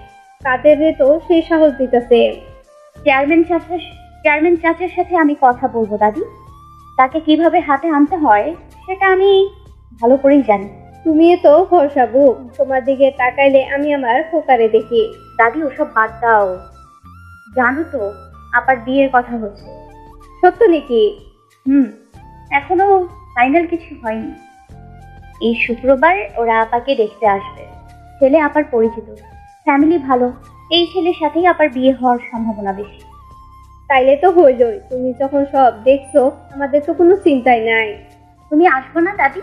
কাদের তো সেই সাহস দিতেছে। চেয়ারম্যান চাচার সাথে আমি কথা বলবো দাদি। তাকে কিভাবে হাতে আনতে হয় সেটা আমি ভালো করেই জানি। তুমি তো ভরসা বুক, তোমার দিকে তাকাইলে আমি আমার ফোকারে দেখি। দাদি ওসব বাদ দাও, জানো তো আপার বিয়ের কথা হচ্ছে। সত্য নাকি? এখনো ফাইনাল কিছু হয়নি। এই শুক্রবার ওরা আপাকে দেখতে আসবে। ছেলে আপার পরিচিত, ফ্যামিলি ভালো। এই ছেলের সাথেই আপার বিয়ে হওয়ার সম্ভাবনা বেশি। তাইলে তো হইলই, তুমি যখন সব দেখছো আমাদের তো কোনো চিন্তাই নাই। তুমি আসবো না দাদি?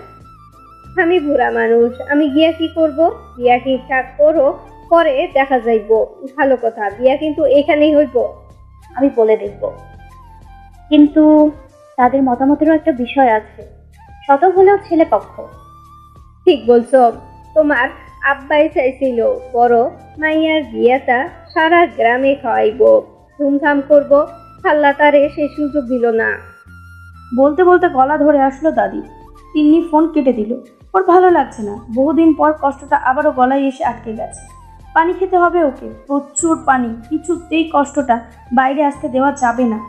আমি বুড়া মানুষ, আমি গিয়া কি করব? বিয়া ঠিকঠাক করো, পরে দেখা যাইব। ভালো কথা, বিয়া কিন্তু এখানেই হইব। আমি বলে দেখব, কিন্তু তাদের মতামতেরও একটা বিষয় আছে। শত হলেও ছেলে পক্ষ। ঠিক বলছো, তোমার আব্বাই চাইছিল বড় মাইয়ার বিয়াটা সারা গ্রামে খাওয়াইব, ধুমধাম করব। আল্লাহ তারে সেই সুযোগ দিল না। বলতে বলতে গলা ধরে আসলো দাদি। তিন্নি ফোন কেটে দিল। ওর ভালো লাগছে না। বহুদিন পর কষ্টটা আবারও গলায় এসে আটকে গেছে। পানি খেতে হবে ওকে, প্রচুর পানি। কিছুতেই কষ্টটা বাইরে আসতে দেওয়া যাবে না।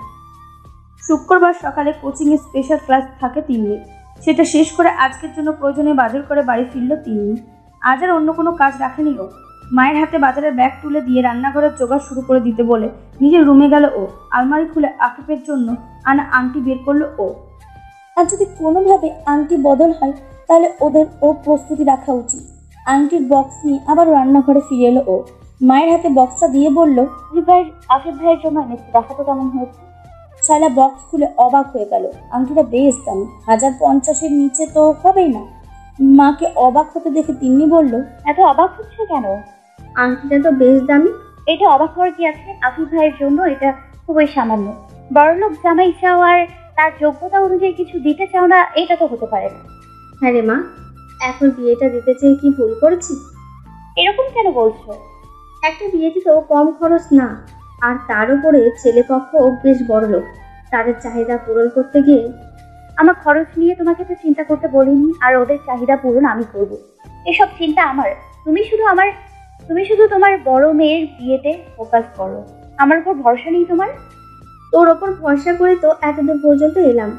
শুক্রবার সকালে কোচিংয়ে স্পেশাল ক্লাস থাকে তিন্নির। সেটা শেষ করে আজকের জন্য প্রয়োজনীয় বাজার করে বাড়ি ফিরল তিন্নি। আজ আর অন্য কোনো কাজ রাখেনি ও। মায়ের হাতে বাজারের ব্যাগ তুলে দিয়ে রান্নাঘরের জোগাড় শুরু করে দিতে বলে নিজের রুমে গেল ও। আলমারি খুলে আকিবের জন্য আনা আংটি বের করলো ও। আর যদি কোনোভাবে আংটি বদল হয় তাহলে ওদের ও প্রস্তুতি রাখা উচিত। আংটির বক্স নিয়ে আবার রান্নাঘরে ফিরে এলো ও। মায়ের হাতে বক্সটা দিয়ে বলল, আফিফ ভাইয়ের জন্য এনেছি, দেখা তো কেমন হয়েছে। শালা বক্স খুলে অবাক হয়ে গেল। আংটিটা বেশ দামি, 1050-এর নিচে তো হবেই না। মাকে অবাক হতে দেখে তিন্নি বলল, এত অবাক হচ্ছে কেন? আংটিটা তো বেশ দামি। এটা অবাক হওয়ার কি আছে? আফিফ ভাইয়ের জন্য এটা খুবই সামান্য। বড়লোক জামাই চাও আর তার যোগ্যতা অনুযায়ী কিছু দিতে চাও না, এটা তো হতে পারে না। হ্যাঁ রে মা, এখন বিয়েটা দিতে চেয়ে কি ভুল করেছি? এরকম কেন বলছো? একটা বিয়েতে তো কম খরচ না, আর তার উপরে ছেলেপক্ষ বেশ বড় লোক। তাদের চাহিদা পূরণ করতে গিয়ে আমার খরচ নিয়ে তোমাকে তো চিন্তা করতে বলিনি, আর ওদের চাহিদা পূরণ আমি করব। এসব চিন্তা আমার। তুমি শুধু তোমার বড় মেয়ের বিয়েতে ফোকাস করো। আমার উপর ভরসা নেই তোমার? তোর ওপর ভরসা করে তো এতদূর পর্যন্ত এলাম।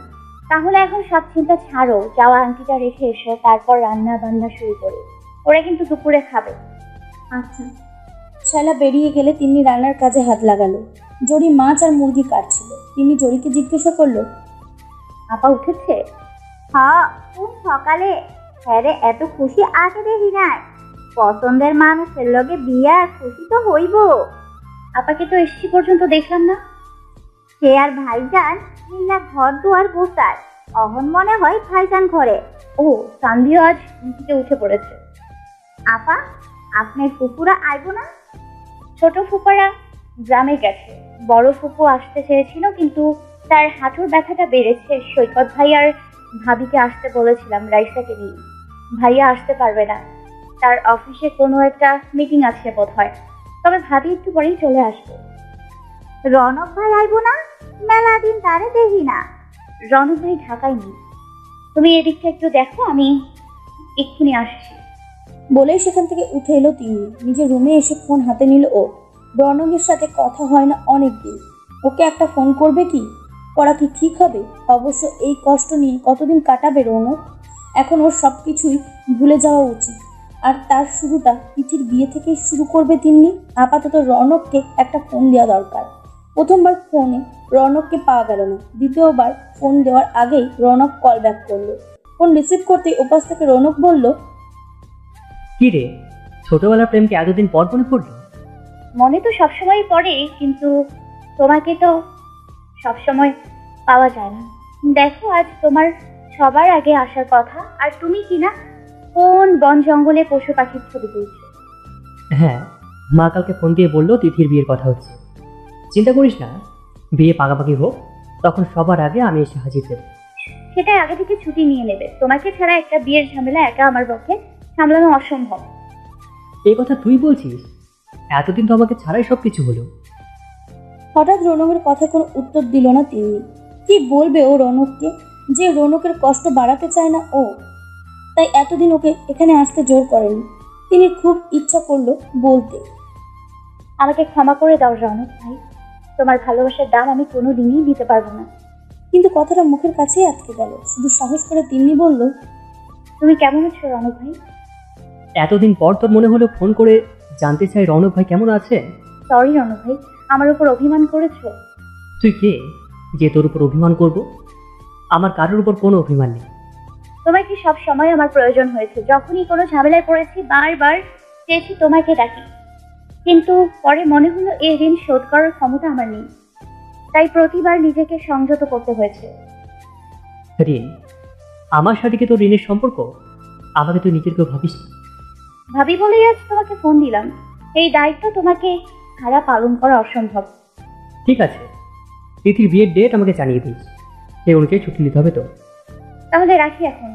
তাহলে এখন সব চিন্তা ছাড়ো, যাওয়া আংটিটা রেখে এসো, তারপর রান্না বান্না শুরু করে। ওরা কিন্তু দুপুরে খাবে। আচ্ছা। শালা বেরিয়ে গেলে তিনি রান্নার কাজে হাত লাগালো। জরি মাছ আর মুরগি কাটছিল। তিনি জরিকে জিজ্ঞাসা করলো, আপা উঠেছে? হ্যাঁ, খুব সকালে। হ্যাঁ রে, এত খুশি আগে দেখি নাই। পছন্দের মানুষের লগে বিয়া, খুশি তো হইব। আপাকে তো এসছি পর্যন্ত দেখলাম না। সে আর ভাইজান মিল্লা ঘর দুয়ার গোছায়। অহন মনে হয় ভাইজান ঘরে। ও, সান্দিও আজ ঘুম থেকে উঠে পড়েছে। আপা, আপনার ফুপুরা আইব না? ছোট ফুপারা গ্রামে গেছে। বড় ফুপু আসতে চেয়েছিল, কিন্তু তার হাঁটুর ব্যথাটা বেড়েছে। সৈকত ভাই আর ভাবিকে আসতে বলেছিলাম রাইসাকে নিয়ে। ভাইয়া আসতে পারবে না, তার অফিসে কোনো একটা মিটিং আছে বোধ হয়। তবে ভাবি একটু পরেই চলে আসবে। রনক ভাই আইব না? মেলা দিন তারে দেখি না। রনক ভাই ঢাকায় নেই। তুমি এদিকটা একটু দেখো, আমি এক্ষুনি আসছি। বলেই সেখান থেকে উঠে এলো তিনি। নিজের রুমে এসে ফোন হাতে নিল ও। রনকের সাথে কথা হয় না অনেক দিন। ওকে একটা ফোন করবে কি? করা কি ঠিক হবে? অবশ্য এই কষ্ট নিয়ে কতদিন কাটাবে রনক? এখন ওর সব কিছুই ভুলে যাওয়া উচিত। আর তার শুরুটা তিথির বিয়ে থেকেই শুরু করবে তিনি। আপাতত রনককে একটা ফোন দেওয়া দরকার। প্রথমবার ফোনে রনককে পাওয়া গেল না। দ্বিতীয়বার ফোন দেওয়ার আগেই রনক কল ব্যাক করলো। ফোন রিসিভ করতেই উপাস থেকে রনক বলল, কি রে, ছোটবেলার প্রেমকে এতদিন পর মনে পড়লো? মনে তো সবসময় পড়ে, কিন্তু তোমাকে তো সবসময় পাওয়া যায় না। দেখো, আজ তোমার সবার আগে আসার কথা, আর তুমি কিনা কোন বন জঙ্গলে পশু পাখির ছবি তুলছো। হ্যাঁ, মা কালকে ফোন দিয়ে বললো তিথির বিয়ের কথা হচ্ছে। চিন্তা করিস না, বিয়ে পাকাপাকি হোক, তখন সবার আগে আমি এসে হাজির দেব। সেটাই আগে থেকে ছুটি নিয়ে নেবে। তোমাকে ছাড়া একটা বিয়ের ঝামেলা একা আমার পক্ষে সামলানো অসম্ভব। এই কথা তুই বলছিস? এতদিন তো আমাকে ছাড়াই সব কিছু হলো। হঠাৎ রনকের কথা কোনো উত্তর দিল না তিনি। কি বলবে ও রনককে? যে রনকের কষ্ট বাড়াতে চায় না ও, তাই এতদিন ওকে এখানে আসতে জোর করেনি। তিনি খুব ইচ্ছা করলো বলতে, আমাকে ক্ষমা করে দাও রনক ভাই, তোমার ভালোবাসার দাম আমি কোনো দিনই দিতে পারবো না। কিন্তু কথাটা মুখের কাছেই আটকে গেল। শুধু সাহস করে তিনি বলল, তুমি কেমন আছো রনক ভাই? এতদিন পর তোর মনে হলো ফোন করে জানতে চাই রনক ভাই কেমন আছে? সরি রনক ভাই, আমার উপর অভিমান করেছো। তুই কে যে তোর উপর অভিমান করব? আমার কারোর উপর কোনো অভিমান নেই। তোমাকে সব সময় আমার প্রয়োজন হয়েছে। যখনই কোনো ঝামেলায় পড়েছি বারবার চেয়েছি তোমাকে ডাকি, কিন্তু পরে মনে হলো এই ঋণ শোধ করার ক্ষমতা আমার নেই। তাই প্রতিবার নিজেকে সংযত করতে হয়েছে। ঋণ? আমার সাথে কি তোর ঋণের সম্পর্ক? আমাকে তুই নিজের কেউ ভাবিস? ভাবি বলেই আজ তোমাকে ফোন দিলাম। এই দায়িত্ব তোমাকে ছাড়া পালন করা অসম্ভব। ঠিক আছে, তিথির বিয়ের ডেট আমাকে জানিয়ে দিস, সেই অনুযায়ী ছুটি নিতে হবে তো। তাহলে রাখি, এখন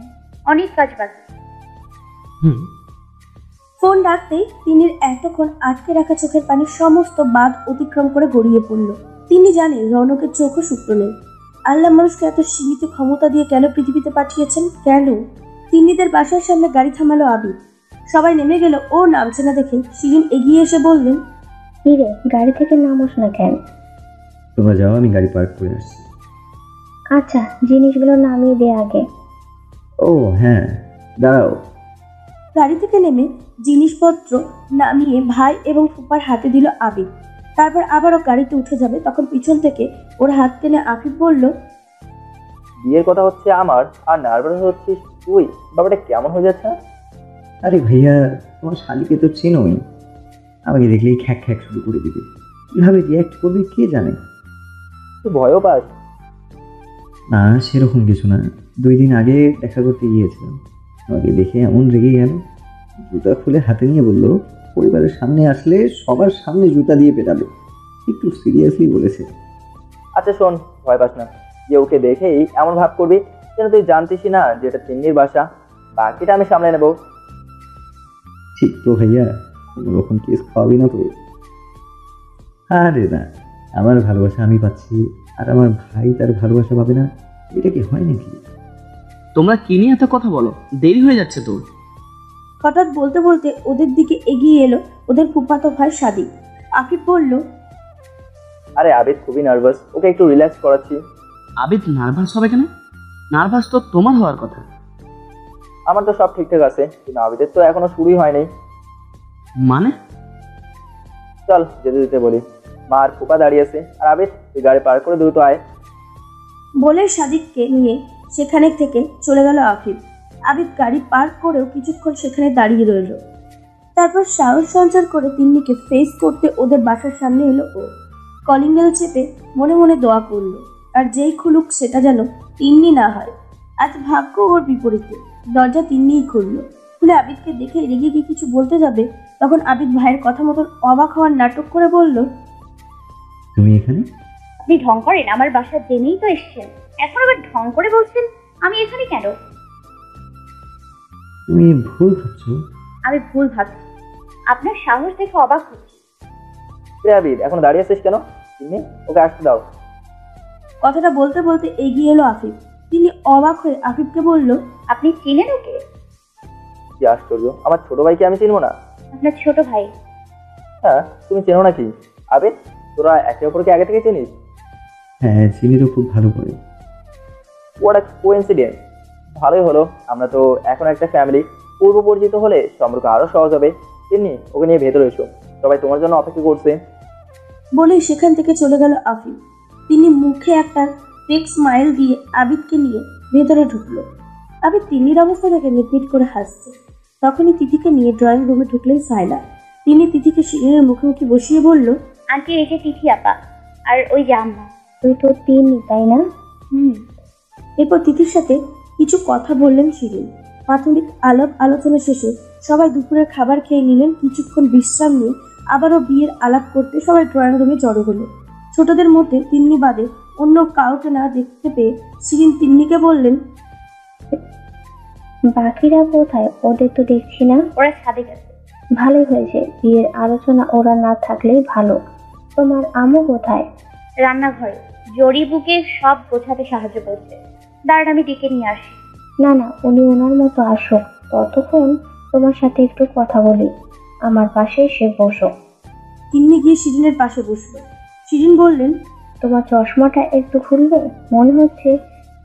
অনেক কাজ বাকি। ফোন ডাকতেই তিনির এতক্ষণ আটকে রাখা চোখের পানি সমস্ত বাঁধ অতিক্রম করে গড়িয়ে পড়ল। তিনি জানে রনকের চোখও শুক্র নেই। আল্লাহ মানুষকে এত সীমিত ক্ষমতা দিয়ে কেন পৃথিবীতে পাঠিয়েছেন? কেন? তিন্নিদের বাসার সামনে গাড়ি থামালো আবির। সবাই নেমে গেল, ও নামছে না দেখে শিরিন এগিয়ে এসে বললেন, কিরে গাড়ি থেকে নামোস না কেন? তোমরা যাও, আমি গাড়ি পার্ক করে আসছি। আচ্ছা জিনিসগুলো নামিয়ে দে আগে। ও হ্যাঁ, দাঁড়াও। গাড়ি থেকে নেমে জিনিসপত্র নামিয়ে ভাই এবং ফুপার হাতে দিল আবিদ। তারপর আবারও গাড়িতে উঠে যাবে, তখন পিছন থেকে ওর হাত টেনে আফিফ বলল, বিয়ের কথা হচ্ছে আমার, আর নার্ভাস হচ্ছিস তুই। ব্যাপারটা কেমন হয়ে যাচ্ছে না? আরে ভাইয়া, তোমার শালিকে তো চেনোই, আমাকে দেখলেই খ্যাক খ্যাক শুরু করে দিবে। কিভাবে রিয়াক্ট করবে কে জানে। তুই ভয়ও পাস? না, সেরকম কিছু না। 2 দিন আগে দেখা করতে গিয়েছিলাম, আমাকে দেখে এমন রেগে গেল, জুতা খুলে হাতে নিয়ে বলল পরিবারের সামনে আসলে সবার সামনে জুতা দিয়ে পেটাবে। একটু সিরিয়াসলি বলেছে। আচ্ছা শোন, ভয় পাস না, যে ওকে দেখেই এমন ভাব করবি যেন তুই জানতিসই না যে এটা তিন্নির বাসা। বাকিটা আমি সামলে নেবো। ঠিক তো ভাইয়া, কোনোরকম কেস খাওয়াবি না তো? আরে না, আমার ভালোবাসা আমি পাচ্ছি, আর আমার ভাই তার ভালোবাসা পাবে না, এটা কি হয় নাকি? তোমরা কি নিয়ে এত কথা বলো? দেরি হয়ে যাচ্ছে তো। হঠাৎ বলতে বলতে ওদের দিকে এগিয়ে এলো ওদের ফুফাতো ভাই সাদিক। আফিফ বলল, আরে আবিদ খুবই নার্ভাস, ওকে একটু রিল্যাক্স করাচ্ছি। আবিদ নার্ভাস হবে কেন? নার্ভাস তো তোমার হওয়ার কথা। আমার তো সব ঠিকঠাক আছে, কিন্তু আবিদের তো এখনো শুরুই হয়নি। মানে? চল যেতে যেতে বলি। মা আর ফুপা দাঁড়িয়ে আছে, আর আবিদ তুই গাড়ি পার করে দ্রুত আয়। বলে সাদিককে নিয়ে সেখানে থেকে চলে গেল আফিফ। আবিদ গাড়ি পার্ক করেও কিছুক্ষণ সেখানে দাঁড়িয়ে রইল। তারপর সাহস সঞ্চার করে তিন্নিকে ফেস করতে ওদের বাসার সামনে এলো ও। কলিং বেল চেপে মনে মনে দোয়া করলো, আর যেই খুলুক সেটা যেন তিন্নি না হয়। আজ ভাগ্য ওর বিপরীতে, দরজা তিন্নিই খুললো। খুলে আবিদকে দেখে রেগে গিয়ে কিছু বলতে যাবে, তখন আবিদ ভাইয়ের কথা মতন অবাক হওয়ার নাটক করে বলল, তুমি এখানে? আপনি ঢং করেন? আমার বাসা জেনেই তো এসছেন, এখন আবার ঢং করে বলছেন আমি এখানে কেন? তুমি ভুল ভাবছো। আমি ভুল ভাবছি? আপনার সাহস দেখে অবাক হচ্ছি। রে আবিদ, এখন দাঁড়িয়ে আছিস কেন? তিন্নি, ওকে আসতে দাও। কথাটা বলতে বলতে এগিয়ে এলো আফিফ। তিনি অবাক হয়ে আফিফকে বলল, আপনি চিনেন ওকে? কি আশ্চর্য, আমার ছোট ভাইকে আমি চিনবো না? আপনার ছোট ভাই? হ্যাঁ, তুমি চেনো নাকি? আবিদ, তোরা একে অপরকে আগে থেকে চিনিস? হ্যাঁ, চিনি তো খুব ভালো করে। ওটা কোইন্সিডেন্স। ভালোই হলো, আমরা তো এখন একটা ফ্যামিলি। পূর্ব পরিচিত হলে সম্পর্ক আরো সহজ হবে। তিন্নি, ওকে নিয়ে ভেতরে এসো, সবাই তোমার জন্য অপেক্ষা করছে। বলেই সেখান থেকে চলে গেল আফিফ। তিনি মুখে একটা ফেক স্মাইল দিয়ে আবিদকে নিয়ে ভেতরে ঢুকলো। আবিদ তিন্নির অবস্থা দেখে মিটমিট করে হাসছে। তখনই তিথিকে নিয়ে ড্রয়িং রুমে ঢুকলেন সাইলা। তিনি তিথিকে শিরিনের মুখোমুখি বসিয়ে বলল, আন্টি এই যে তিথি আপা, আর ওই যে আম্মা। তুই তো তিন্নি তাই না? এরপর তিথির সাথে কিছু কথা বললেন শিরিন। প্রাথমিক আলাপ আলোচনা শেষে সবাই দুপুরের খাবার খেয়ে নিলেন। কিছুক্ষণ বিশ্রাম নিয়ে আবারও বিয়ের আলাপ করতে সবাই ড্রয়িং রুমে জড়ো হলো। ছোটদের মধ্যে তিন্নি বাদে অন্য কাউকে না দেখতে পেয়ে শিরিন তিন্নিকে বললেন, বাকিরা কোথায়? ওদের তো দেখছি না। ওরা ছাদে গেছে। ভালোই হয়েছে, বিয়ের আলোচনা ওরা না থাকলেই ভালো। তোমার আম্মু কোথায়? রান্নাঘরে জড়ি বুকে সব গোছাতে সাহায্য করছে। দাঁড়ান আমি ডেকে নিয়ে আসি। না না, উনি ওনার মতো আসুক, ততক্ষণ তোমার সাথে একটু কথা বলি। আমার পাশে এসে বসো। তিন্নি গিয়ে শিরিনের পাশে বসলো। শিরিন বললেন, তোমার চশমাটা একটু খুলবে? মনে হচ্ছে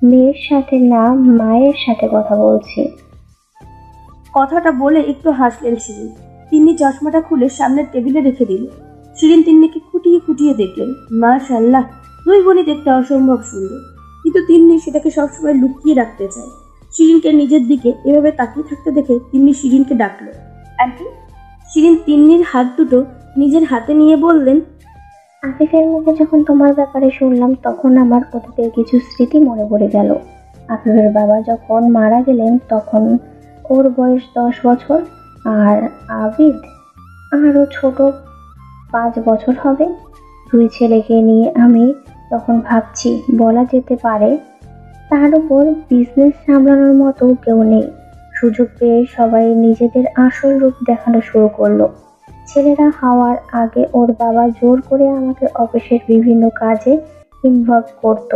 মেয়ের সাথে না মায়ের সাথে কথা বলছি। কথাটা বলে একটু হাসলেন শিরিন। তিন্নি চশমাটা খুলে সামনের টেবিলে রেখে দিল। শিরিন তিন্নিকে খুঁটিয়ে খুঁটিয়ে দেখলেন। মাশাআল্লাহ, দুই বোনই দেখতে অসম্ভব সুন্দর, কিন্তু তিন্নি সেটাকে সবসময় লুকিয়ে রাখতে চায়। শিরিনকে নিজের দিকে এভাবে তাকিয়ে থাকতে দেখে তিন্নি শিরিনকে ডাকলো, আন্টি। শিরিন তিন্নির হাত দুটো নিজের হাতে নিয়ে বললেন, আফিফের মুখে যখন তোমার ব্যাপারে শুনলাম তখন আমার অতীতের কিছু স্মৃতি মনে পড়ে গেল। আফিফের বাবা যখন মারা গেলেন তখন ওর বয়স 10 বছর, আর আবিদ আরও ছোট, 5 বছর হবে। 2 ছেলেকে নিয়ে আমি তখন ভাবছি, বলা যেতে পারে তার উপর বিজনেস সামলানোর মতো কেউ নেই। সুযোগ পেয়ে সবাই নিজেদের আসল রূপ দেখানো শুরু করলো। ছেলেরা হওয়ার আগে ওর বাবা জোর করে আমাকে অফিসের বিভিন্ন কাজে ইনভলভ করত,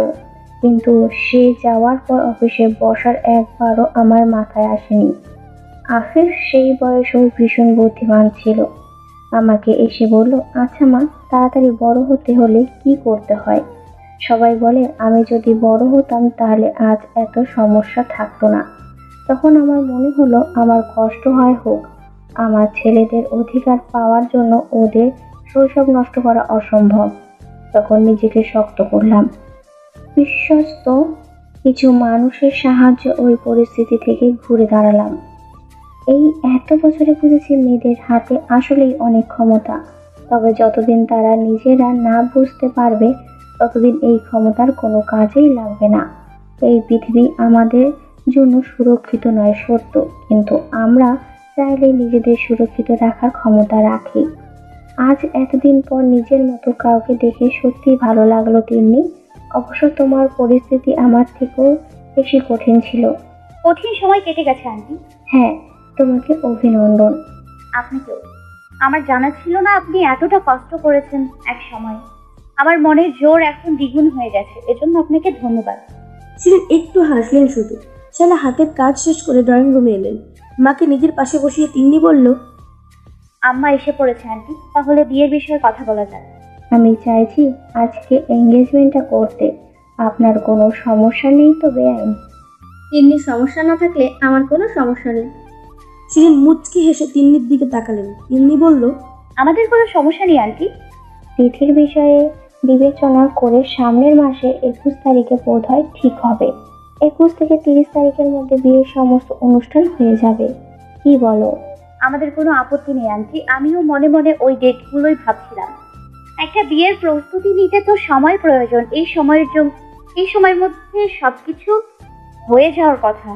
কিন্তু সে যাওয়ার পর অফিসে বসার একবারও আমার মাথায় আসেনি। আফিফ সেই বয়সেও ভীষণ বুদ্ধিমান ছিল। আমাকে এসে বলল, আচ্ছা মা, তাড়াতাড়ি বড় হতে হলে কি করতে হয়? সবাই বলে আমি যদি বড় হতাম তাহলে আজ এত সমস্যা থাকতো না। তখন আমার মনে হলো আমার কষ্ট হয় হোক, আমার ছেলেদের অধিকার পাওয়ার জন্য ওদের শৈশব নষ্ট করা অসম্ভব। তখন নিজেকে শক্ত করলাম। বিশ্বস্ত কিছু মানুষের সাহায্যে ওই পরিস্থিতি থেকে ঘুরে দাঁড়ালাম। এই এত বছরে বুঝেছি মেয়েদের হাতে আসলেই অনেক ক্ষমতা, তবে যতদিন তারা নিজেরা না বুঝতে পারবে ততদিন এই ক্ষমতার কোনো কাজেই লাগবে না। এই পৃথিবী আমাদের জন্য সুরক্ষিত নয় সত্য, কিন্তু আমরা চাইলে নিজেদের সুরক্ষিত রাখার ক্ষমতা রাখি। আজ এতদিন পর নিজের মতো কাউকে দেখে সত্যিই ভালো লাগলো তিন্নি। অবশ্য তোমার পরিস্থিতি আমার থেকেও বেশি কঠিন ছিল। কঠিন সময় কেটে গেছে আন্টি। হ্যাঁ, তোমাকে অভিনন্দন। আপনাকেও। আমার জানা ছিল না আপনি এতটা কষ্ট করেছেন এক সময়। আমার মনের জোর এখন দ্বিগুণ হয়ে গেছে, এজন্য আপনাকে ধন্যবাদ। শিরিন একটু হাসলেন শুধু। শালা হাতের কাজ শেষ করে ড্রয়িং রুমে এলেন। মাকে নিজের পাশে বসিয়ে তিন্নি বলল, আম্মা এসে পড়েছে আন্টি, তাহলে বিয়ের বিষয়ে কথা বলা যাক। আমি চাইছি আজকে এঙ্গেজমেন্টটা করতে। আপনার কোনো সমস্যা নেই তো বেআইন? তিন্নির সমস্যা না থাকলে আমার কোনো সমস্যা নেই। শিরিন মুচকি হেসে তিন্নির দিকে তাকালেন। তিন্নি বলল, আমাদের কোনো সমস্যা নেই আন্টি। তিথির বিষয়ে বিবেচনা করে সামনের মাসে 21 তারিখে বোধ হয় ঠিক হবে। 21 থেকে 30 তারিখের মধ্যে বিয়ের সমস্ত অনুষ্ঠান হয়ে যাবে। কি বলো? আমাদের কোনো আপত্তি নেই আন্টি, আমিও মনে মনে ওই ডেটগুলোই ভাবছিলাম। একটা বিয়ের প্রস্তুতি নিতে তো সময় প্রয়োজন, এই সময়ের মধ্যে সবকিছু হয়ে যাওয়ার কথা।